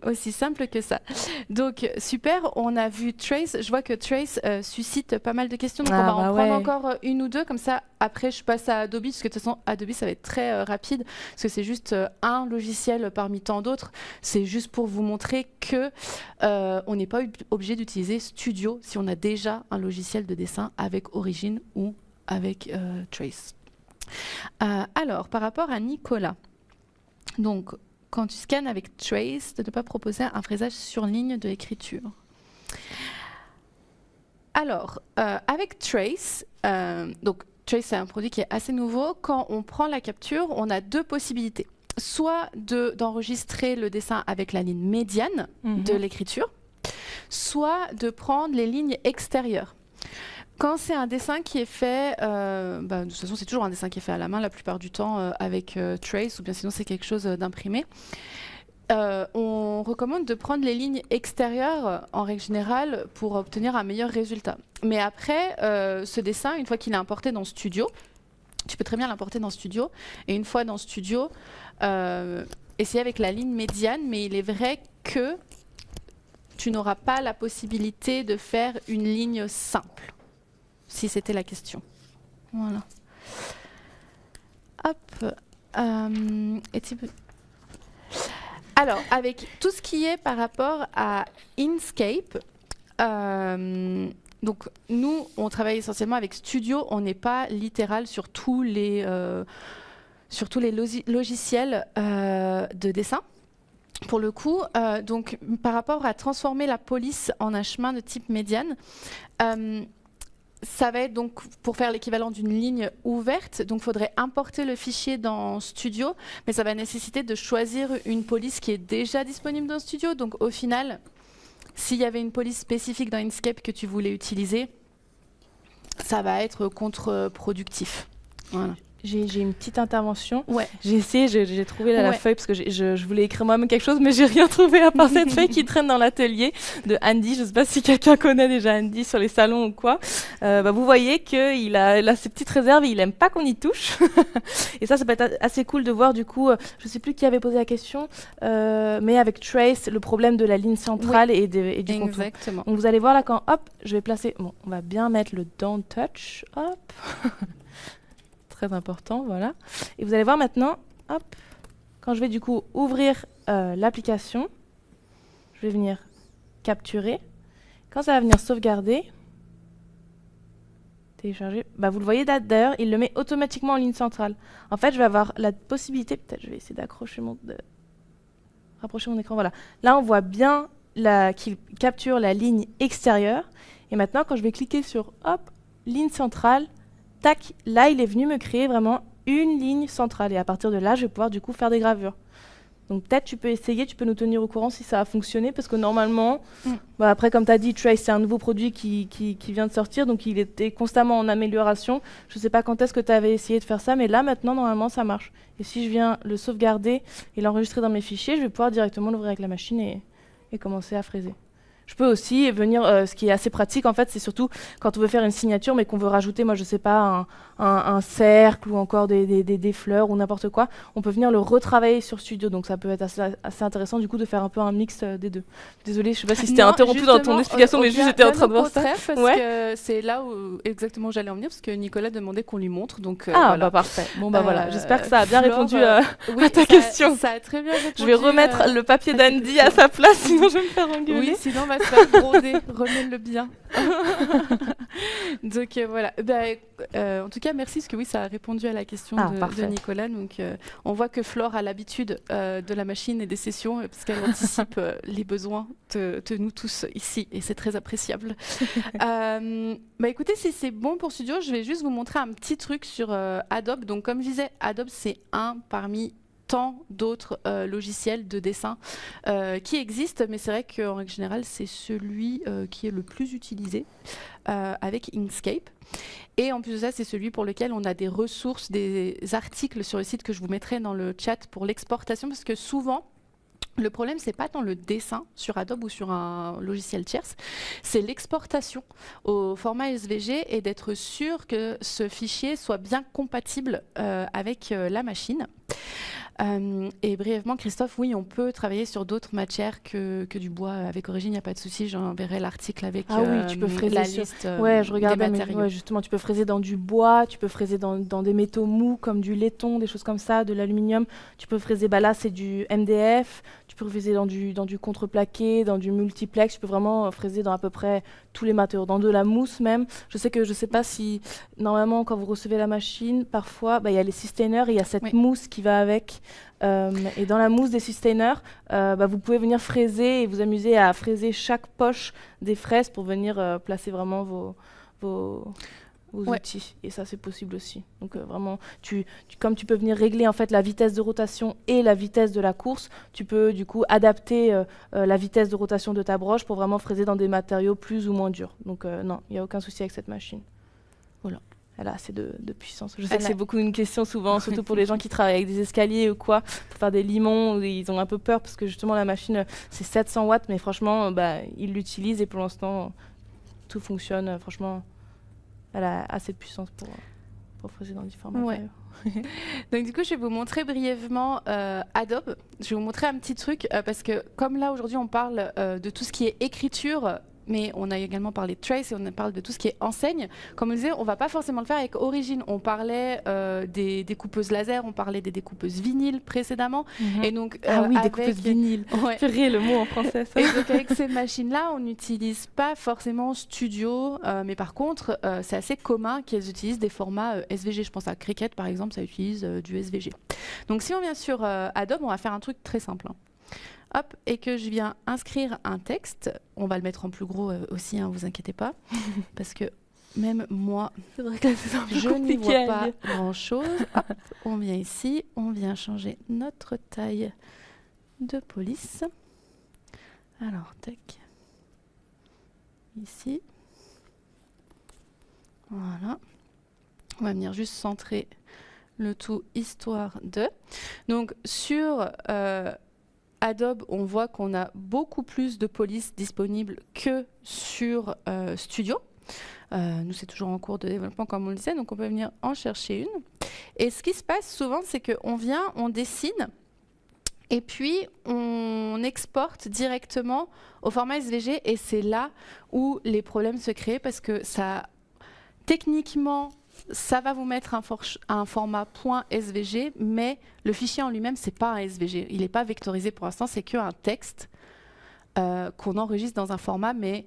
Aussi simple que ça. Donc super, on a vu Trace. Je vois que Trace suscite pas mal de questions, donc on va en prendre encore une ou deux, comme ça après je passe à Adobe, parce que de toute façon Adobe ça va être très rapide, parce que c'est juste un logiciel parmi tant d'autres. C'est juste pour vous montrer que on n'est pas obligé d'utiliser Studio si on a déjà un logiciel de dessin avec Origin ou avec Trace. Alors, par rapport à Nicolas, donc quand tu scannes avec Trace, de ne pas proposer un fraisage sur ligne de l'écriture. Alors, avec Trace, donc Trace c'est un produit qui est assez nouveau. Quand on prend la capture, on a deux possibilités. Soit d'enregistrer le dessin avec la ligne médiane de l'écriture, soit de prendre les lignes extérieures. Quand c'est un dessin qui est fait, de toute façon c'est toujours un dessin qui est fait à la main la plupart du temps avec Trace, ou bien sinon c'est quelque chose d'imprimé. On recommande de prendre les lignes extérieures en règle générale pour obtenir un meilleur résultat. Mais après, ce dessin, une fois qu'il est importé dans Studio, tu peux très bien l'importer dans Studio, et une fois dans Studio, essayer avec la ligne médiane, mais il est vrai que tu n'auras pas la possibilité de faire une ligne simple, si c'était la question. Voilà. Hop. Alors, avec tout ce qui est par rapport à Inkscape, donc nous, on travaille essentiellement avec Studio, on n'est pas littéral sur tous les logiciels de dessin. Pour le coup, donc par rapport à transformer la police en un chemin de type médiane, ça va être donc pour faire l'équivalent d'une ligne ouverte, donc il faudrait importer le fichier dans Studio, mais ça va nécessiter de choisir une police qui est déjà disponible dans Studio. Donc au final, s'il y avait une police spécifique dans Inkscape que tu voulais utiliser, ça va être contre-productif. Voilà. J'ai une petite intervention. Ouais. J'ai essayé, j'ai trouvé la feuille parce que je voulais écrire moi-même quelque chose, mais j'ai rien trouvé à part cette feuille qui traîne dans l'atelier de Andy. Je ne sais pas si quelqu'un connaît déjà Andy sur les salons ou quoi. Vous voyez qu'il a ses petites réserves et il n'aime pas qu'on y touche. Et ça peut être assez cool de voir du coup. Je ne sais plus qui avait posé la question, mais avec Trace, le problème de la ligne centrale et du contour. Exactement. Donc vous allez voir là quand, hop, je vais placer. Bon, on va bien mettre le Don't Touch. Hop. Très important, voilà. Et vous allez voir maintenant, hop, quand je vais du coup ouvrir l'application, je vais venir capturer. Quand ça va venir sauvegarder, télécharger, vous le voyez d'ailleurs, il le met automatiquement en ligne centrale. En fait, je vais avoir la possibilité, peut-être je vais essayer rapprocher mon écran, voilà. Là, on voit bien qu'il capture la ligne extérieure. Et maintenant, quand je vais cliquer sur, hop, ligne centrale, tac, là, il est venu me créer vraiment une ligne centrale. Et à partir de là, je vais pouvoir du coup faire des gravures. Donc peut-être tu peux essayer, tu peux nous tenir au courant si ça a fonctionné, parce que normalement, après comme tu as dit, Trace, c'est un nouveau produit qui vient de sortir, donc il était constamment en amélioration. Je ne sais pas quand est-ce que tu avais essayé de faire ça, mais là maintenant, normalement, ça marche. Et si je viens le sauvegarder et l'enregistrer dans mes fichiers, je vais pouvoir directement l'ouvrir avec la machine et commencer à fraiser. Je peux aussi venir, ce qui est assez pratique en fait, c'est surtout quand on veut faire une signature mais qu'on veut rajouter, moi je sais pas, un cercle ou encore des fleurs ou n'importe quoi, on peut venir le retravailler sur Studio, donc ça peut être assez intéressant du coup de faire un peu un mix des deux. Désolée, je sais pas si c'était interrompu dans ton explication, mais juste j'étais en train de voir ça. Parce que c'est là où exactement j'allais en venir, parce que Nicolas demandait qu'on lui montre, donc voilà. Parfait. Bon voilà, j'espère que ça a bien répondu à ta question. Ça a très bien répondu. Je vais remettre le papier d'Andy à sa place, sinon je vais me faire engueuler. Oui, sinon se faire broder, remets-le bien. Donc voilà. En tout cas, merci parce que oui, ça a répondu à la question de Nicolas. Donc on voit que Flore a l'habitude de la machine et des sessions parce qu'elle anticipe les besoins de nous tous ici et c'est très appréciable. Écoutez, si c'est bon pour Studio, je vais juste vous montrer un petit truc sur Adobe. Donc comme je disais, Adobe c'est un parmi tant d'autres logiciels de dessin qui existent, mais c'est vrai qu'en règle générale, c'est celui qui est le plus utilisé avec Inkscape. Et en plus de ça, c'est celui pour lequel on a des ressources, des articles sur le site que je vous mettrai dans le chat pour l'exportation, parce que souvent, le problème, c'est pas dans le dessin sur Adobe ou sur un logiciel tierce, c'est l'exportation au format SVG et d'être sûr que ce fichier soit bien compatible avec la machine. Et brièvement, Christophe, oui, on peut travailler sur d'autres matières que du bois avec Origine, il n'y a pas de souci, j'enverrai l'article avec tu peux fraiser la liste je regardais, des matériaux. Justement, tu peux fraiser dans du bois, tu peux fraiser dans des métaux mous comme du laiton, des choses comme ça, de l'aluminium. Tu peux fraiser, là c'est du MDF, tu peux fraiser dans du contreplaqué, dans du multiplex, tu peux vraiment fraiser dans à peu près tous les matériaux, dans de la mousse même. Je sais pas si, normalement, quand vous recevez la machine, parfois, il y a les sustainers et il y a cette mousse qui va avec. Et dans la mousse des sustainers, vous pouvez venir fraiser et vous amuser à fraiser chaque poche des fraises pour venir placer vraiment vos outils. Et ça, c'est possible aussi. Donc vraiment, comme tu peux venir régler en fait la vitesse de rotation et la vitesse de la course, tu peux du coup adapter la vitesse de rotation de ta broche pour vraiment fraiser dans des matériaux plus ou moins durs. Donc non, il n'y a aucun souci avec cette machine. Voilà. Elle a assez de puissance. Je sais que c'est beaucoup une question souvent, surtout pour les gens qui travaillent avec des escaliers ou quoi, pour faire des limons, où ils ont un peu peur parce que justement la machine, c'est 700 watts, mais franchement, ils l'utilisent et pour l'instant, tout fonctionne. Franchement, elle a assez de puissance pour fraiser dans différents matériaux. Donc du coup, je vais vous montrer brièvement Adobe. Je vais vous montrer un petit truc parce que comme là, aujourd'hui, on parle de tout ce qui est écriture, mais on a également parlé de Trace et on parle de tout ce qui est enseigne. Comme on disait, on ne va pas forcément le faire avec Origine. On parlait des découpeuses laser, on parlait des découpeuses vinyle précédemment. Et donc, découpeuses vinyle. Purée, le mot en français. Ça. Et donc avec ces machines-là, on n'utilise pas forcément Studio, mais par contre, c'est assez commun qu'elles utilisent des formats SVG. Je pense à Cricut, par exemple, ça utilise du SVG. Donc si on vient sur Adobe, on va faire un truc très simple. Hop, et que je viens inscrire un texte, on va le mettre en plus gros aussi, vous inquiétez pas, parce que même moi, c'est vrai que je n'y vois pas grand-chose. Hop, on vient ici, on vient changer notre taille de police. Alors, tac, ici, voilà. On va venir juste centrer le tout, histoire de. Donc, sur Adobe, on voit qu'on a beaucoup plus de polices disponibles que sur Studio. Nous, c'est toujours en cours de développement, comme on le disait, donc on peut venir en chercher une. Et ce qui se passe souvent, c'est qu'on vient, on dessine, et puis on exporte directement au format SVG, et c'est là où les problèmes se créent, parce que ça, techniquement, ça va vous mettre un format .svg, mais le fichier en lui-même, c'est pas un SVG. Il n'est pas vectorisé pour l'instant, c'est qu'un texte qu'on enregistre dans un format, mais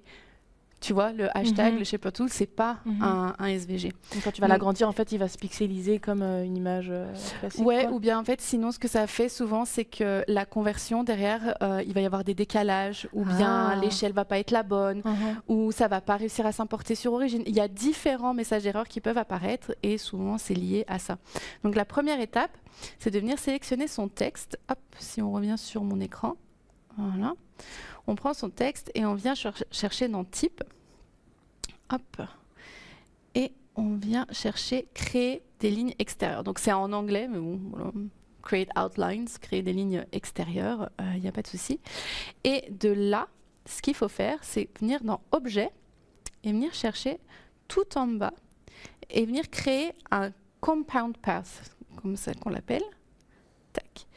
Tu vois, le hashtag, le shaper tool, c'est pas un SVG. Donc quand tu vas l'agrandir, en fait, il va se pixeliser comme une image classique. Ouais, quoi. ou bien en fait, sinon, ce que ça fait souvent, c'est que la conversion derrière, il va y avoir des décalages, ou bien l'échelle va pas être la bonne, ou ça va pas réussir à s'importer sur origine. Il y a différents messages d'erreur qui peuvent apparaître, et souvent, c'est lié à ça. Donc la première étape, c'est de venir sélectionner son texte. Hop, si on revient sur mon écran, voilà. On prend son texte et on vient chercher dans Type. Hop. Et on vient chercher créer des lignes extérieures. Donc c'est en anglais, mais bon, voilà. Create outlines, créer des lignes extérieures, il n'y a pas de souci. Et de là, ce qu'il faut faire, c'est venir dans Objet et venir chercher tout en bas et venir créer un compound path, comme ça qu'on l'appelle. Tac.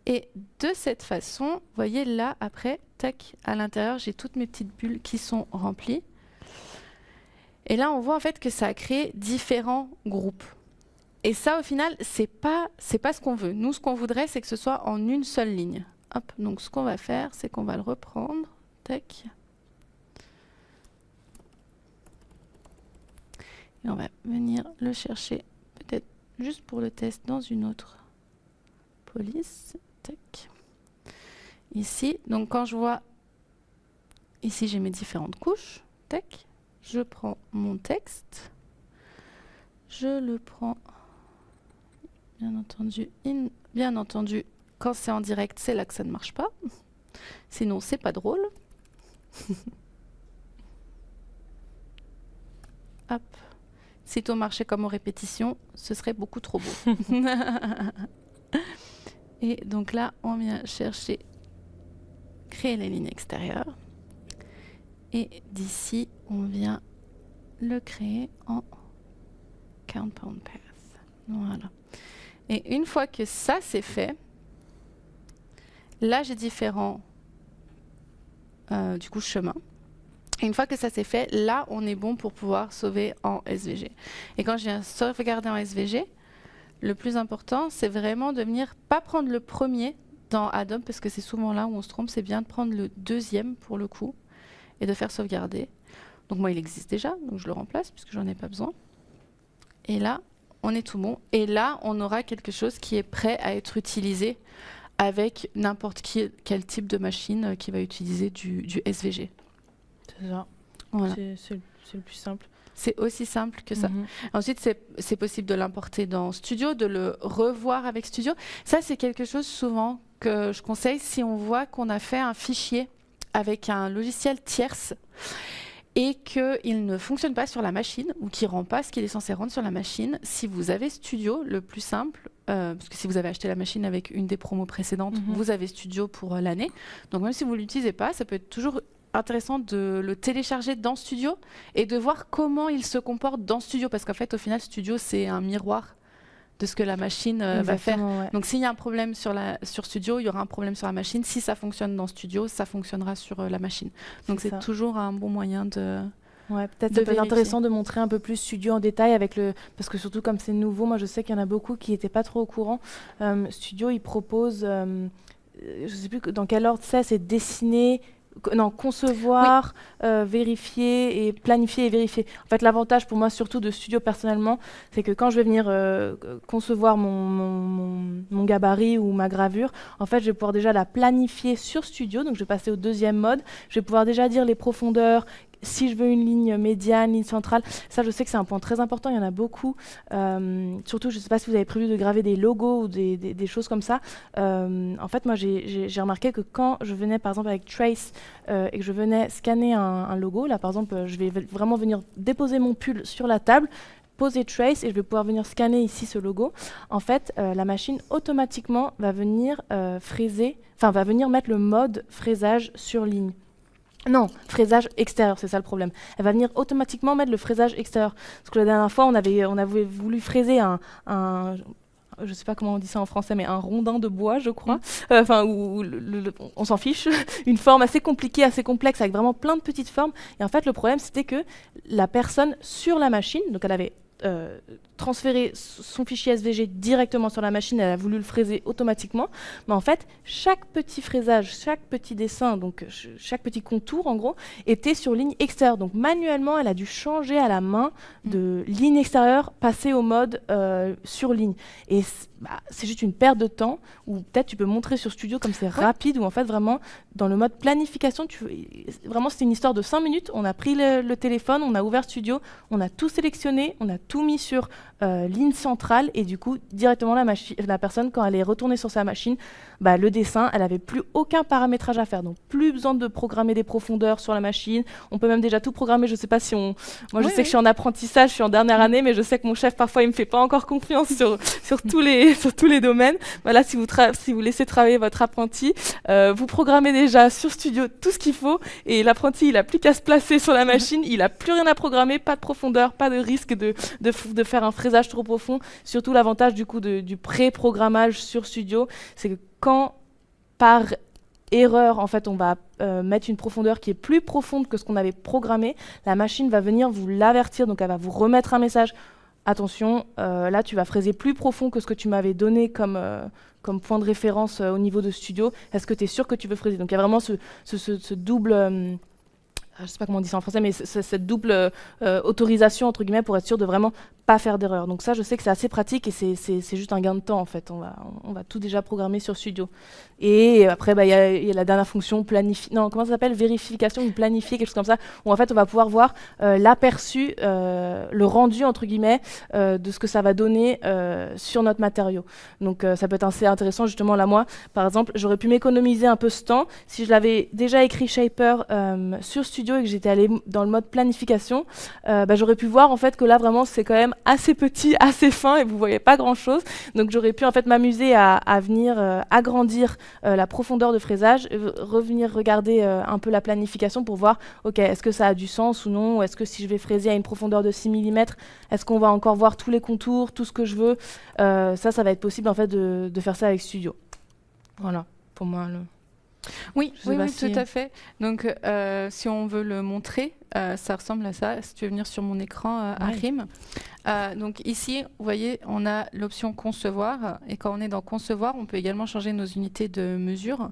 Et de cette façon, vous voyez là, après, tac, à l'intérieur, j'ai toutes mes petites bulles qui sont remplies. Et là, on voit en fait que ça a créé différents groupes. Et ça, au final, c'est pas ce qu'on veut. Nous, ce qu'on voudrait, c'est que ce soit en une seule ligne. Hop, donc ce qu'on va faire, c'est qu'on va le reprendre. Tac. Et on va venir le chercher, peut-être juste pour le test, dans une autre police. Tac. Ici, donc quand je vois, ici j'ai mes différentes couches. Tac. Je prends mon texte. Je le prends, bien entendu, quand c'est en direct, c'est là que ça ne marche pas. Sinon, c'est pas drôle. Hop. Si tout marchait comme en répétition, ce serait beaucoup trop beau. Et donc là, on vient chercher, créer les lignes extérieures. Et d'ici, on vient le créer en compound path. Voilà. Et une fois que ça, c'est fait, là, j'ai différents du coup, chemins. Et une fois que ça c'est fait, là, on est bon pour pouvoir sauver en SVG. Et quand je viens sauvegarder en SVG, le plus important, c'est vraiment de venir pas prendre le premier dans Adobe, parce que c'est souvent là où on se trompe, c'est bien de prendre le deuxième pour le coup et de faire sauvegarder. Donc moi, il existe déjà, donc je le remplace puisque j'en ai pas besoin. Et là, on est tout bon. Et là, on aura quelque chose qui est prêt à être utilisé avec n'importe quel type de machine qui va utiliser du SVG. C'est ça. Voilà. C'est le plus simple. C'est aussi simple que ça. Ensuite, c'est possible de l'importer dans Studio, de le revoir avec Studio. Ça, c'est quelque chose souvent que je conseille si on voit qu'on a fait un fichier avec un logiciel tierce et qu'il ne fonctionne pas sur la machine ou qu'il ne rend pas ce qu'il est censé rendre sur la machine. Si vous avez Studio, le plus simple, parce que si vous avez acheté la machine avec une des promos précédentes, vous avez Studio pour l'année. Donc même si vous ne l'utilisez pas, ça peut être toujours intéressant de le télécharger dans Studio et de voir comment il se comporte dans Studio, parce qu'en fait, au final, Studio, c'est un miroir de ce que la machine va faire. Ouais. Donc s'il y a un problème sur Studio, il y aura un problème sur la machine. Si ça fonctionne dans Studio, ça fonctionnera sur la machine. Donc c'est toujours un bon moyen de... Ouais, peut-être ça peut être intéressant de montrer un peu plus Studio en détail avec parce que surtout comme c'est nouveau, moi je sais qu'il y en a beaucoup qui n'étaient pas trop au courant. Studio, il propose, je ne sais plus dans quel ordre c'est dessiner, concevoir, vérifier et planifier et vérifier. En fait, l'avantage pour moi, surtout de Studio personnellement, c'est que quand je vais venir concevoir mon gabarit ou ma gravure, en fait, je vais pouvoir déjà la planifier sur Studio. Donc, je vais passer au deuxième mode. Je vais pouvoir déjà dire les profondeurs, si je veux une ligne médiane, ligne centrale. Ça, je sais que c'est un point très important. Il y en a beaucoup. Surtout, je ne sais pas si vous avez prévu de graver des logos ou des choses comme ça. En fait, moi, j'ai remarqué que quand je venais, par exemple, avec Trace et que je venais scanner un logo, là, par exemple, je vais vraiment venir déposer mon pull sur la table, poser Trace et je vais pouvoir venir scanner ici ce logo. En fait, la machine, automatiquement, va venir va venir mettre le mode fraisage sur ligne. Non, fraisage extérieur, c'est ça le problème. Elle va venir automatiquement mettre le fraisage extérieur. Parce que la dernière fois, on avait voulu fraiser je ne sais pas comment on dit ça en français, mais un rondin de bois, je crois. On s'en fiche. Une forme assez compliquée, assez complexe, avec vraiment plein de petites formes. Et en fait, le problème, c'était que la personne sur la machine, donc elle avait transférer son fichier SVG directement sur la machine, elle a voulu le fraiser automatiquement, mais en fait, chaque petit fraisage, chaque petit dessin, donc chaque petit contour, en gros, était sur ligne extérieure. Donc manuellement, elle a dû changer à la main de ligne extérieure, passer au mode sur ligne. Et c'est juste une perte de temps, ou peut-être tu peux montrer sur Studio comme c'est rapide, où en fait, vraiment, dans le mode planification, vraiment, c'était une histoire de 5 minutes. On a pris le téléphone, on a ouvert Studio, on a tout sélectionné, on a tout mis sur ligne centrale, et du coup, directement, la personne, quand elle est retournée sur sa machine, le dessin, elle n'avait plus aucun paramétrage à faire. Donc, plus besoin de programmer des profondeurs sur la machine. On peut même déjà tout programmer. Je ne sais pas si on... Moi, je sais que je suis en apprentissage, je suis en dernière année, mais je sais que mon chef, parfois, il ne me fait pas encore confiance sur tous les domaines. Voilà, si vous laissez travailler votre apprenti, vous programmez déjà sur Studio tout ce qu'il faut, et l'apprenti, il n'a plus qu'à se placer sur la machine, il n'a plus rien à programmer, pas de profondeur, pas de risque de faire un fraisage trop profond. Surtout l'avantage du coup du pré-programmage sur Studio, c'est que quand par erreur, en fait, on va mettre une profondeur qui est plus profonde que ce qu'on avait programmé, la machine va venir vous l'avertir, donc elle va vous remettre un message. Attention, là tu vas fraiser plus profond que ce que tu m'avais donné comme point de référence au niveau de Studio. Est-ce que tu es sûr que tu veux fraiser? Donc il y a vraiment ce double... je ne sais pas comment on dit ça en français, mais cette double autorisation, entre guillemets, pour être sûr de vraiment pas faire d'erreur. Donc ça, je sais que c'est assez pratique, et c'est juste un gain de temps, en fait. On va tout déjà programmer sur Studio. Et après, il y a la dernière fonction, comment ça s'appelle? Vérification ou planifier, quelque chose comme ça, où en fait, on va pouvoir voir l'aperçu, le rendu, entre guillemets, de ce que ça va donner sur notre matériau. Donc ça peut être assez intéressant, justement. Là, moi, par exemple, j'aurais pu m'économiser un peu ce temps si je l'avais déjà écrit Shaper sur Studio et que j'étais allée dans le mode planification. J'aurais pu voir, en fait, que là, vraiment, c'est quand même assez petit, assez fin, et vous voyez pas grand chose. Donc j'aurais pu en fait m'amuser à venir agrandir la profondeur de fraisage, revenir regarder un peu la planification pour voir, ok, est-ce que ça a du sens ou non, ou est-ce que si je vais fraiser à une profondeur de 6 mm, est-ce qu'on va encore voir tous les contours, tout ce que je veux. Ça va être possible en fait de faire ça avec Studio. Voilà, pour moi. Oui, tout à fait. Donc, si on veut le montrer, ça ressemble à ça. Si tu veux venir sur mon écran, Harim. Donc ici, vous voyez, on a l'option concevoir. Et quand on est dans concevoir, on peut également changer nos unités de mesure,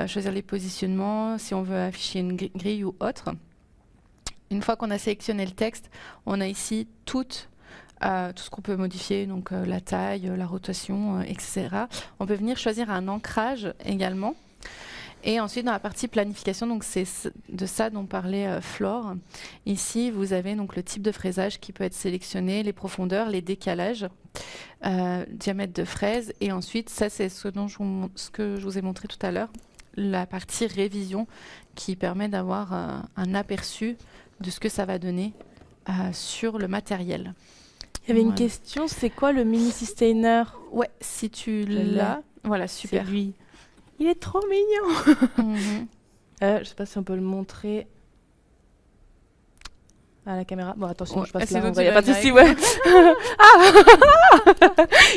choisir les positionnements, si on veut afficher une grille ou autre. Une fois qu'on a sélectionné le texte, on a ici tout ce qu'on peut modifier, donc la taille, la rotation, etc. On peut venir choisir un ancrage également. Et ensuite, dans la partie planification, donc c'est de ça dont parlait Flore. Ici, vous avez donc le type de fraisage qui peut être sélectionné, les profondeurs, les décalages, diamètre de fraise. Et ensuite, ça, c'est ce que je vous ai montré tout à l'heure, la partie révision qui permet d'avoir un aperçu de ce que ça va donner sur le matériel. Il y avait une question, c'est quoi le mini sustainer? Ouais, si tu l'as, voilà, super. C'est lui. Il est trop mignon. Je sais pas si on peut le montrer à la caméra. Bon, attention, je passe là. Il n'y a pas de souci, ouais.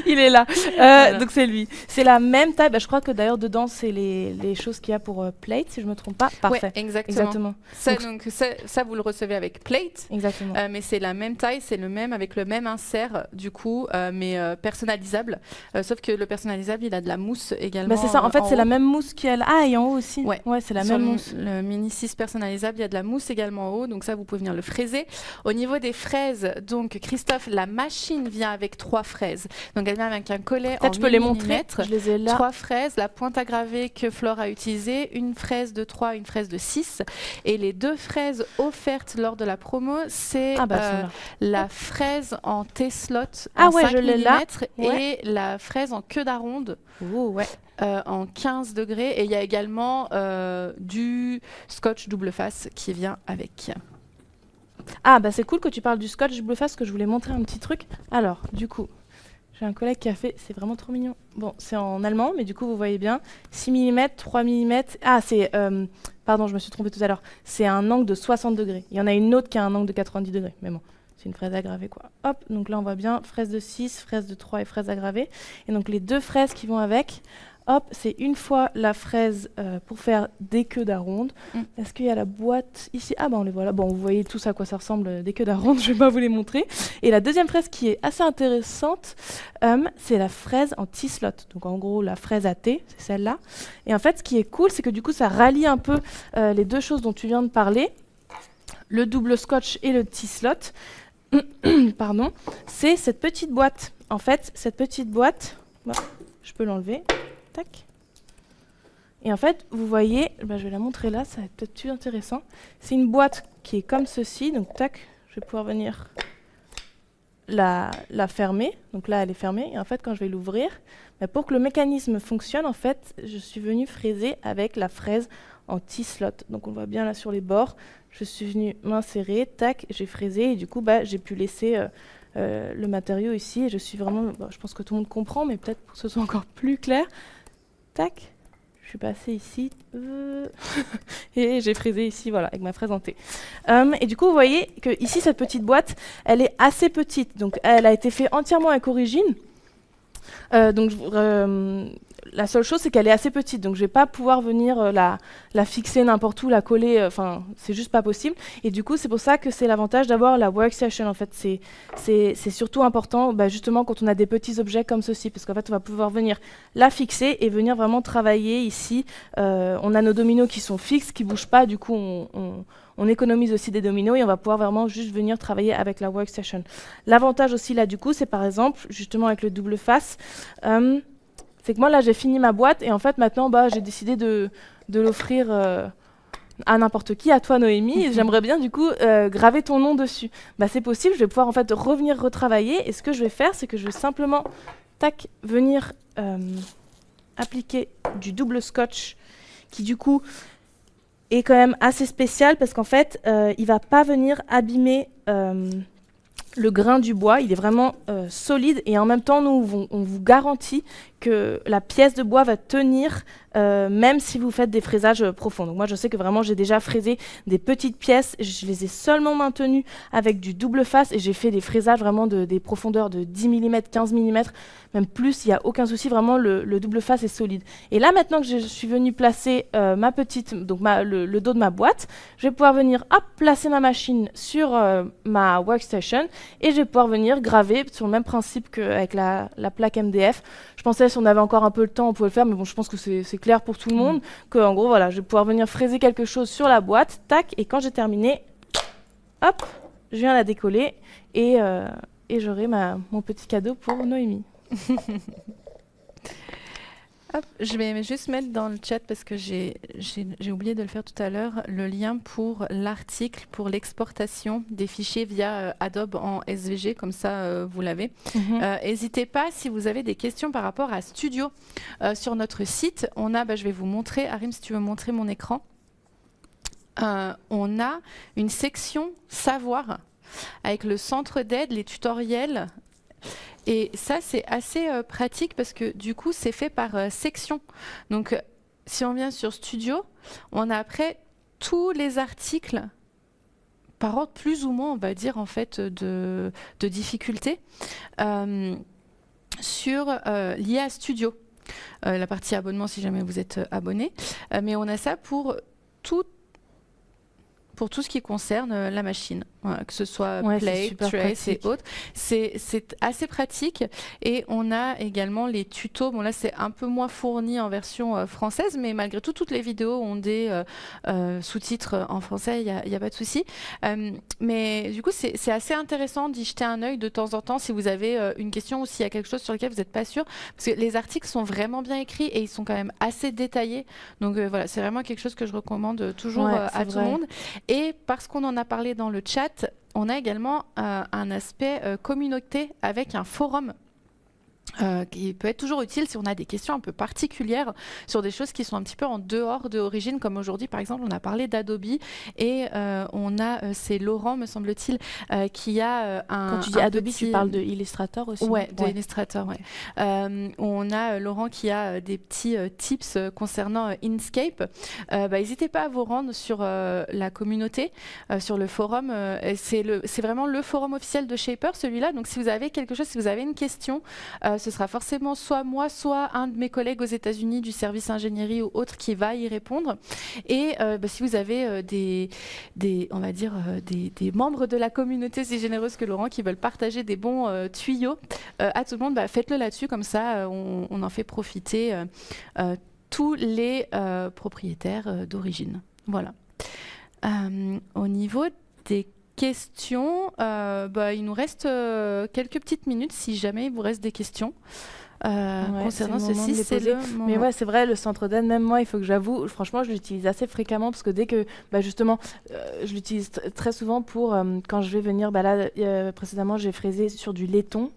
Il est là. Voilà. Donc c'est lui. C'est la même taille. Je crois que d'ailleurs dedans c'est les choses qu'il y a pour Plate, si je me trompe pas. Parfait. Ouais, exactement. Ça, vous le recevez avec Plate. Exactement. Mais c'est la même taille, c'est le même avec le même insert du coup, mais personnalisable. Sauf que le personnalisable, il a de la mousse également. C'est ça. En fait, c'est la même mousse qu'il y a là. Ah, et en haut aussi. Ouais, c'est la même mousse. Le Mini 6 personnalisable, il y a de la mousse également en haut. Donc ça, vous pouvez venir le fraiser. Au niveau des fraises, donc Christophe, la machine vient avec 3 fraises. Donc elle vient avec un collet en 8 mm. Je peux les montrer. Je les ai là. 3 fraises, la pointe à graver que Flore a utilisée, une fraise de 3, une fraise de 6. Et les 2 fraises offertes lors de la promo, c'est la fraise en T-slot en 5 mm et la fraise en queue d'aronde. En 15 degrés. Et il y a également du scotch double face qui vient avec. Ah, c'est cool que tu parles du scotch double face, que je voulais montrer un petit truc. Alors, du coup, j'ai un collègue qui a fait... C'est vraiment trop mignon. Bon, c'est en allemand, mais du coup, vous voyez bien. 6 mm, 3 mm... Ah, c'est... pardon, je me suis trompée tout à l'heure. C'est un angle de 60 degrés. Il y en a une autre qui a un angle de 90 degrés. Mais bon, c'est une fraise aggravée, quoi. Hop, donc là, on voit bien fraise de 6, fraise de 3 et fraise aggravée. Et donc, les 2 fraises qui vont avec... Hop, c'est une fois la fraise pour faire des queues d'aronde. Est-ce qu'il y a la boîte ici? Ah ben on les voit là. Bon, vous voyez tous à quoi ça ressemble, des queues d'aronde, je vais pas vous les montrer. Et la deuxième fraise qui est assez intéressante, c'est la fraise en T-slot. Donc en gros, la fraise à thé, c'est celle-là. Et en fait, ce qui est cool, c'est que du coup, ça rallie un peu les deux choses dont tu viens de parler, le double scotch et le T-slot. Pardon, c'est cette petite boîte. En fait, cette petite boîte, bah, je peux l'enlever. Tac. Et en fait, vous voyez, bah, je vais la montrer là, ça va être peut-être plus intéressant. C'est une boîte qui est comme ceci, donc tac, je vais pouvoir venir la fermer. Donc là, elle est fermée. Et en fait, quand je vais l'ouvrir, bah, pour que le mécanisme fonctionne, en fait, je suis venue fraiser avec la fraise en T-slot. Donc on voit bien là sur les bords. Je suis venue m'insérer, tac, j'ai fraisé et du coup, bah, j'ai pu laisser le matériau ici. Et je suis vraiment, bah, je pense que tout le monde comprend, mais peut-être pour que ce soit encore plus clair. Tac, je suis passée ici et j'ai fraisé ici, voilà, avec ma fraise en thé. Et du coup, vous voyez que ici, cette petite boîte, elle est assez petite. Donc, elle a été faite entièrement avec origine. La seule chose, c'est qu'elle est assez petite, donc je vais pas pouvoir venir la fixer n'importe où, la coller, enfin, c'est juste pas possible. Et du coup, c'est pour ça que c'est l'avantage d'avoir la workstation. En fait, c'est surtout important, bah, justement, quand on a des petits objets comme ceci, parce qu'en fait, on va pouvoir venir la fixer et venir vraiment travailler ici. On a nos dominos qui sont fixes, qui bougent pas, du coup, on économise aussi des dominos et on va pouvoir vraiment juste venir travailler avec la workstation. L'avantage aussi là, du coup, c'est par exemple, justement avec le double face, c'est que moi là j'ai fini ma boîte et en fait maintenant bah, j'ai décidé de l'offrir à n'importe qui, à toi Noémie, et j'aimerais bien du coup graver ton nom dessus. Bah, c'est possible, je vais pouvoir en fait revenir retravailler et ce que je vais faire, c'est que je vais simplement tac, venir appliquer du double scotch qui du coup est quand même assez spécial parce qu'en fait il va pas venir abîmer le grain du bois, il est vraiment solide et en même temps nous on vous garantit que la pièce de bois va tenir même si vous faites des fraisages profonds. Donc moi je sais que vraiment j'ai déjà fraisé des petites pièces, je les ai seulement maintenues avec du double face et j'ai fait des fraisages vraiment des profondeurs de 10 mm, 15 mm, même plus, il n'y a aucun souci, vraiment le double face est solide. Et là maintenant que je suis venue placer ma petite, donc le dos de ma boîte, je vais pouvoir venir hop, placer ma machine sur ma workstation et je vais pouvoir venir graver sur le même principe qu'avec la plaque MDF. Je pensais si on avait encore un peu le temps, on pouvait le faire, mais bon, je pense que c'est clair pour tout le monde, qu'en gros, voilà, je vais pouvoir venir fraiser quelque chose sur la boîte, tac, et quand j'ai terminé, hop, je viens la décoller et j'aurai mon petit cadeau pour Noémie. Hop, je vais juste mettre dans le chat parce que j'ai oublié de le faire tout à l'heure, le lien pour l'article pour l'exportation des fichiers via Adobe en SVG, comme ça vous l'avez. N'hésitez pas si vous avez des questions par rapport à Studio. Sur notre site, on a, je vais vous montrer, Arim, si tu veux montrer mon écran, on a une section savoir avec le centre d'aide, les tutoriels. Et ça, c'est assez pratique parce que du coup, c'est fait par section. Donc, si on vient sur Studio, on a après tous les articles par ordre plus ou moins, on va dire, en fait, de difficulté liés à Studio. La partie abonnement, si jamais vous êtes abonné. Mais on a ça pour tout ce qui concerne la machine, voilà, que ce soit Play, Trace et autres. C'est assez pratique. Et on a également les tutos. Bon, là, c'est un peu moins fourni en version française, mais malgré tout, toutes les vidéos ont des sous-titres en français, il n'y a pas de souci. Mais du coup, c'est assez intéressant d'y jeter un œil de temps en temps si vous avez une question ou s'il y a quelque chose sur lequel vous n'êtes pas sûr. Parce que les articles sont vraiment bien écrits et ils sont quand même assez détaillés. Donc voilà, c'est vraiment quelque chose que je recommande toujours à tout le monde. Et parce qu'on en a parlé dans le chat, on a également un aspect communauté avec un forum. Qui peut être toujours utile si on a des questions un peu particulières sur des choses qui sont un petit peu en dehors de Origin, comme aujourd'hui par exemple on a parlé d'Adobe et on a, c'est Laurent me semble-t-il, qui a Quand tu dis Adobe, tu parles de Illustrator aussi? Ouais, de Illustrator, ouais. On a Laurent qui a des petits tips concernant Inkscape. N'hésitez pas à vous rendre sur la communauté, sur le forum. C'est vraiment le forum officiel de Shaper, celui-là. Donc si vous avez quelque chose, si vous avez une question ce sera forcément soit moi, soit un de mes collègues aux États-Unis du service ingénierie ou autre qui va y répondre. Et si vous avez on va dire, des membres de la communauté si généreuse que Laurent qui veulent partager des bons tuyaux à tout le monde, faites-le là-dessus, comme ça on en fait profiter tous les propriétaires d'origine. Voilà. Au niveau des questions, il nous reste quelques petites minutes si jamais il vous reste des questions. Concernant ceci, c'est le moment. Mais ouais, c'est vrai, le centre d'aide, même moi, il faut que j'avoue, franchement, je l'utilise assez fréquemment parce que dès que, justement, je l'utilise très souvent pour, quand je vais venir, précédemment, j'ai fraisé sur du laiton.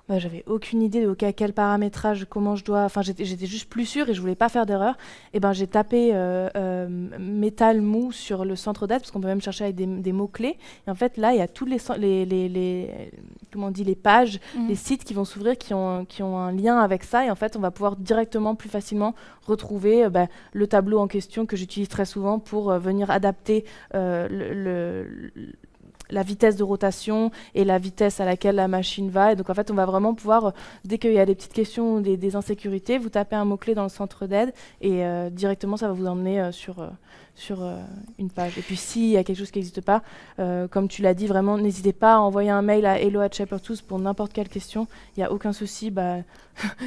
J'avais aucune idée de quel paramétrage, comment je dois... Enfin, j'étais juste plus sûre et je voulais pas faire d'erreur. Et j'ai tapé métal mou sur le centre d'aide, parce qu'on peut même chercher avec des mots-clés. Et en fait, là, il y a tous les comment on dit, les pages, les sites qui vont s'ouvrir, qui ont un lien avec ça. Et en fait, on va pouvoir directement, plus facilement, retrouver le tableau en question que j'utilise très souvent pour venir adapter la vitesse de rotation et la vitesse à laquelle la machine va. Et donc, en fait, on va vraiment pouvoir, dès qu'il y a des petites questions ou des insécurités, vous tapez un mot-clé dans le centre d'aide et directement, ça va vous emmener sur une page. Et puis, s'il y a quelque chose qui n'existe pas, comme tu l'as dit, vraiment, n'hésitez pas à envoyer un mail à hello@shepherdtools pour n'importe quelle question. Il n'y a aucun souci.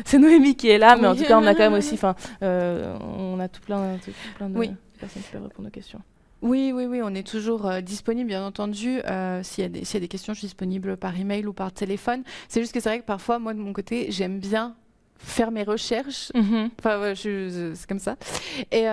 C'est Noémie qui est là, mais en tout cas, on a quand même aussi... on a tout plein de personnes qui peuvent répondre aux questions. Oui, on est toujours disponible, bien entendu. S'il y a des questions, je suis disponible par email ou par téléphone. C'est juste que c'est vrai que parfois, moi, de mon côté, j'aime bien faire mes recherches. Enfin, c'est comme ça. Et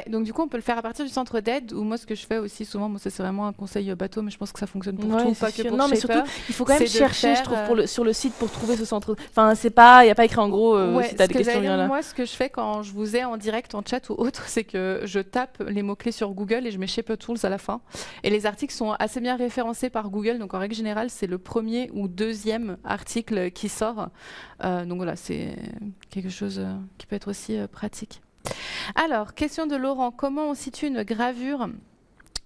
donc du coup, on peut le faire à partir du centre d'aide. Ou moi, ce que je fais aussi souvent, ça c'est vraiment un conseil bateau, mais je pense que ça fonctionne pour tout, pas que pour Non, mais Shaper. surtout, il faut quand même chercher, je trouve, sur le site pour trouver ce centre. Enfin, il n'y a pas écrit en gros si tu as des questions. Moi, ce que je fais quand je vous ai en direct, en chat ou autre, c'est que je tape les mots-clés sur Google et je mets Shaper Tools à la fin. Et les articles sont assez bien référencés par Google. Donc en règle générale, c'est le premier ou deuxième article qui sort. Donc voilà, c'est quelque chose qui peut être aussi pratique. Alors, question de Laurent. Comment on situe une gravure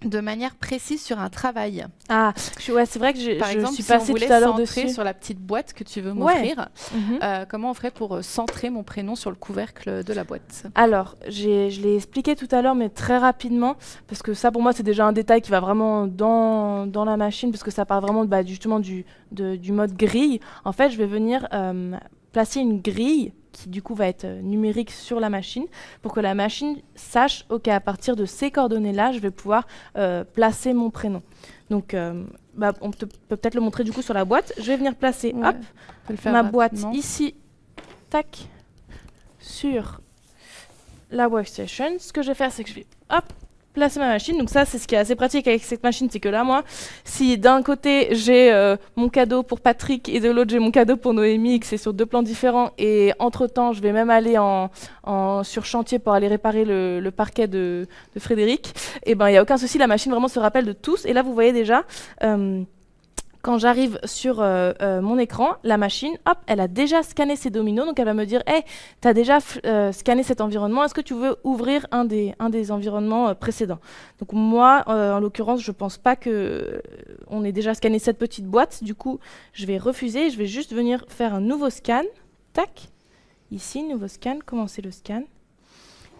de manière précise sur un travail? C'est vrai que Par exemple, suis si on passée voulait tout à l'heure centrer dessus sur la petite boîte que tu veux m'offrir, comment on ferait pour centrer mon prénom sur le couvercle de la boîte? Alors, je l'ai expliqué tout à l'heure, mais très rapidement, parce que ça, pour moi, c'est déjà un détail qui va vraiment dans la machine, parce que ça part vraiment justement du mode grille. En fait, je vais venir placer une grille qui du coup va être numérique sur la machine pour que la machine sache, ok, à partir de ces coordonnées-là, je vais pouvoir placer mon prénom. Donc, on peut peut-être le montrer du coup sur la boîte. Je vais venir placer ma boîte ici, tac, sur la workstation. Ce que je vais faire, c'est que je vais placer ma machine. Donc ça, c'est ce qui est assez pratique avec cette machine, c'est que là, moi, si d'un côté, j'ai mon cadeau pour Patrick et de l'autre, j'ai mon cadeau pour Noémie, que c'est sur 2 plans différents, et entre-temps, je vais même aller sur chantier pour aller réparer le parquet de Frédéric, et il n'y a aucun souci, la machine vraiment se rappelle de tous. Et là, vous voyez déjà... quand j'arrive sur mon écran, la machine, elle a déjà scanné ces dominos, donc elle va me dire « Hey, tu as déjà scanné cet environnement, est-ce que tu veux ouvrir un des environnements précédents ?» Donc moi, en l'occurrence, je ne pense pas qu'on ait déjà scanné cette petite boîte, du coup, je vais refuser, je vais juste venir faire un nouveau scan, tac, ici, nouveau scan, commencer le scan,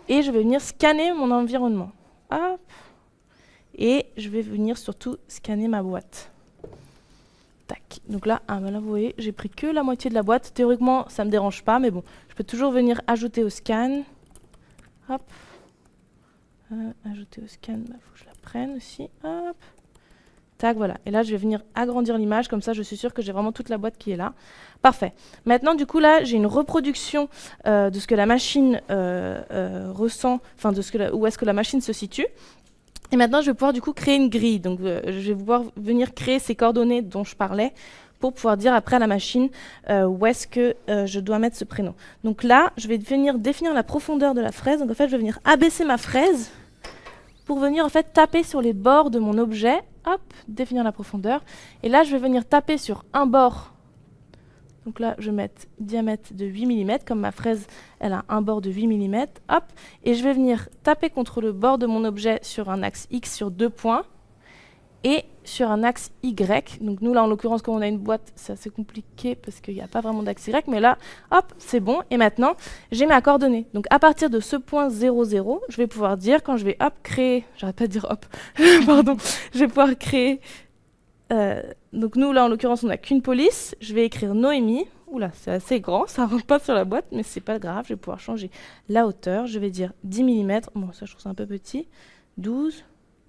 et je vais venir scanner mon environnement, hop, et je vais venir surtout scanner ma boîte. Donc là, vous voyez, j'ai pris que la moitié de la boîte. Théoriquement, ça ne me dérange pas, mais bon, je peux toujours venir ajouter au scan. Hop. Ajouter au scan, faut que je la prenne aussi. Hop. Tac, voilà. Et là, je vais venir agrandir l'image, comme ça, je suis sûre que j'ai vraiment toute la boîte qui est là. Parfait. Maintenant, du coup, là, j'ai une reproduction de ce que la machine ressent, enfin, où est-ce que la machine se situe. Et maintenant, je vais pouvoir du coup créer une grille. Donc, je vais pouvoir venir créer ces coordonnées dont je parlais pour pouvoir dire après à la machine où est-ce que je dois mettre ce prénom. Donc là, je vais venir définir la profondeur de la fraise. Donc en fait, je vais venir abaisser ma fraise pour venir en fait taper sur les bords de mon objet. Hop, définir la profondeur. Et là, je vais venir taper sur un bord. Donc là, je vais mettre diamètre de 8 mm, comme ma fraise, elle a un bord de 8 mm, hop, et je vais venir taper contre le bord de mon objet sur un axe X sur 2 points, et sur un axe Y. Donc nous, là, en l'occurrence, quand on a une boîte, c'est assez compliqué parce qu'il n'y a pas vraiment d'axe Y. Mais là, hop, c'est bon. Et maintenant, j'ai ma coordonnée. Donc à partir de ce point 0, 0, je vais pouvoir dire, quand je vais hop, créer... J'arrête pas de dire hop. Pardon. Je vais pouvoir créer... donc nous, là, en l'occurrence, on n'a qu'une police. Je vais écrire Noémie. Oula, c'est assez grand, ça ne rentre pas sur la boîte, mais c'est pas grave. Je vais pouvoir changer la hauteur. Je vais dire 10 mm. Bon, ça, je trouve ça un peu petit. 12.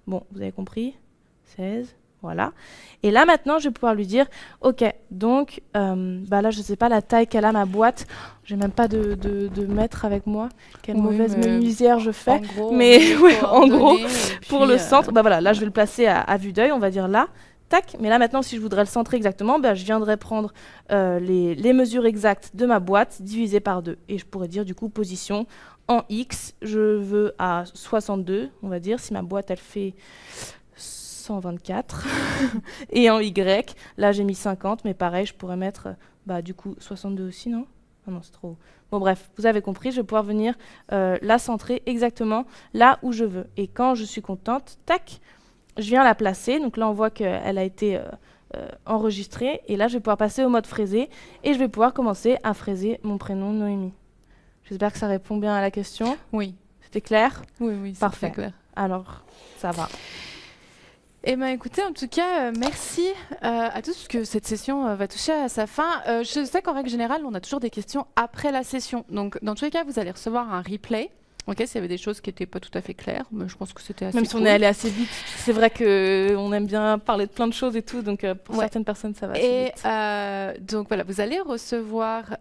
Bon, vous avez compris. 16. Voilà. Et là, maintenant, je vais pouvoir lui dire, OK, donc, là, je ne sais pas la taille qu'elle a, ma boîte. Je n'ai même pas de mètre avec moi. Quelle mauvaise menuisière je fais. En gros, mais ouais, en gros, pour puis, le centre, voilà, là, je vais le placer à vue d'œil, on va dire là. Tac. Mais là, maintenant, si je voudrais le centrer exactement, je viendrais prendre les mesures exactes de ma boîte divisées par 2. Et je pourrais dire, du coup, position en X, je veux à 62, on va dire, si ma boîte, elle fait 124. Et en Y, là, j'ai mis 50, mais pareil, je pourrais mettre, du coup, 62 aussi, non? Ah non, c'est trop... Bon, bref, vous avez compris, je vais pouvoir venir la centrer exactement là où je veux. Et quand je suis contente, tac, je viens la placer. Donc là, on voit qu'elle a été enregistrée. Et là, je vais pouvoir passer au mode fraisé. Et je vais pouvoir commencer à fraiser mon prénom Noémie. J'espère que ça répond bien à la question. Oui. C'était clair? Oui, c'est parfait. Très clair. Alors, ça va. Eh bien, écoutez, en tout cas, merci à tous, parce que cette session va toucher à sa fin. Je sais qu'en règle générale, on a toujours des questions après la session. Donc, dans tous les cas, vous allez recevoir un replay. Ok, s'il y avait des choses qui n'étaient pas tout à fait claires, mais je pense que c'était assez Même si cool. on est allé assez vite, c'est vrai qu'on aime bien parler de plein de choses et tout, donc pour certaines personnes, ça va assez vite. Donc voilà, vous allez recevoir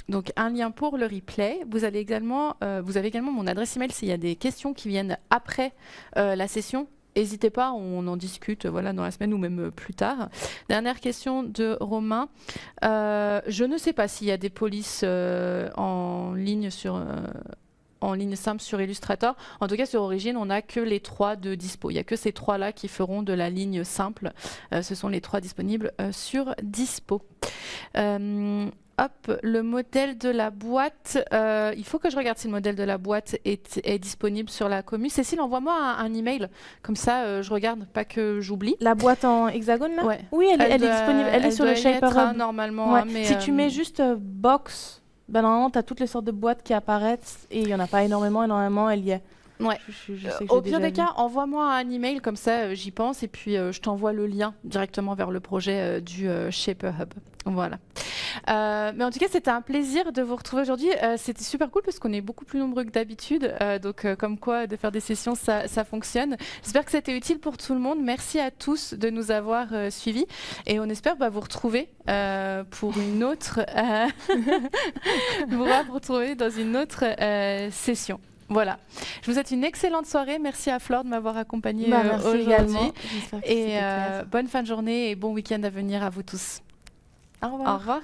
donc un lien pour le replay. Vous avez également mon adresse email s'il y a des questions qui viennent après la session. N'hésitez pas, on en discute dans la semaine ou même plus tard. Dernière question de Romain. Je ne sais pas s'il y a des polices en ligne simple sur Illustrator. En tout cas, sur Origin, on n'a que les 3 de dispo. Il n'y a que ces 3-là qui feront de la ligne simple. Ce sont les 3 disponibles sur dispo. Le modèle de la boîte. Il faut que je regarde si le modèle de la boîte est disponible sur la commu. Cécile, envoie-moi un email. Comme ça, je regarde, pas que j'oublie. La boîte en hexagone, là? Ouais. Oui, elle est disponible. Elle est sur le Shaper Hub. Normalement. Ouais. Mais si tu mets juste box, normalement, tu as toutes les sortes de boîtes qui apparaissent. Et il n'y en a pas énormément, elle y est. Ouais. Je sais que Au pire des cas, envoie-moi un email, comme ça j'y pense, et puis je t'envoie le lien directement vers le projet du Shaper Hub. Voilà. Mais en tout cas, c'était un plaisir de vous retrouver aujourd'hui. C'était super cool parce qu'on est beaucoup plus nombreux que d'habitude. Donc, comme quoi, de faire des sessions, ça fonctionne. J'espère que c'était utile pour tout le monde. Merci à tous de nous avoir suivis. Et on espère vous retrouver pour une autre... vous retrouver dans une autre session. Voilà. Je vous souhaite une excellente soirée. Merci à Flore de m'avoir accompagnée aujourd'hui. Et bonne fin de journée et bon week-end à venir à vous tous. Au revoir. Au revoir.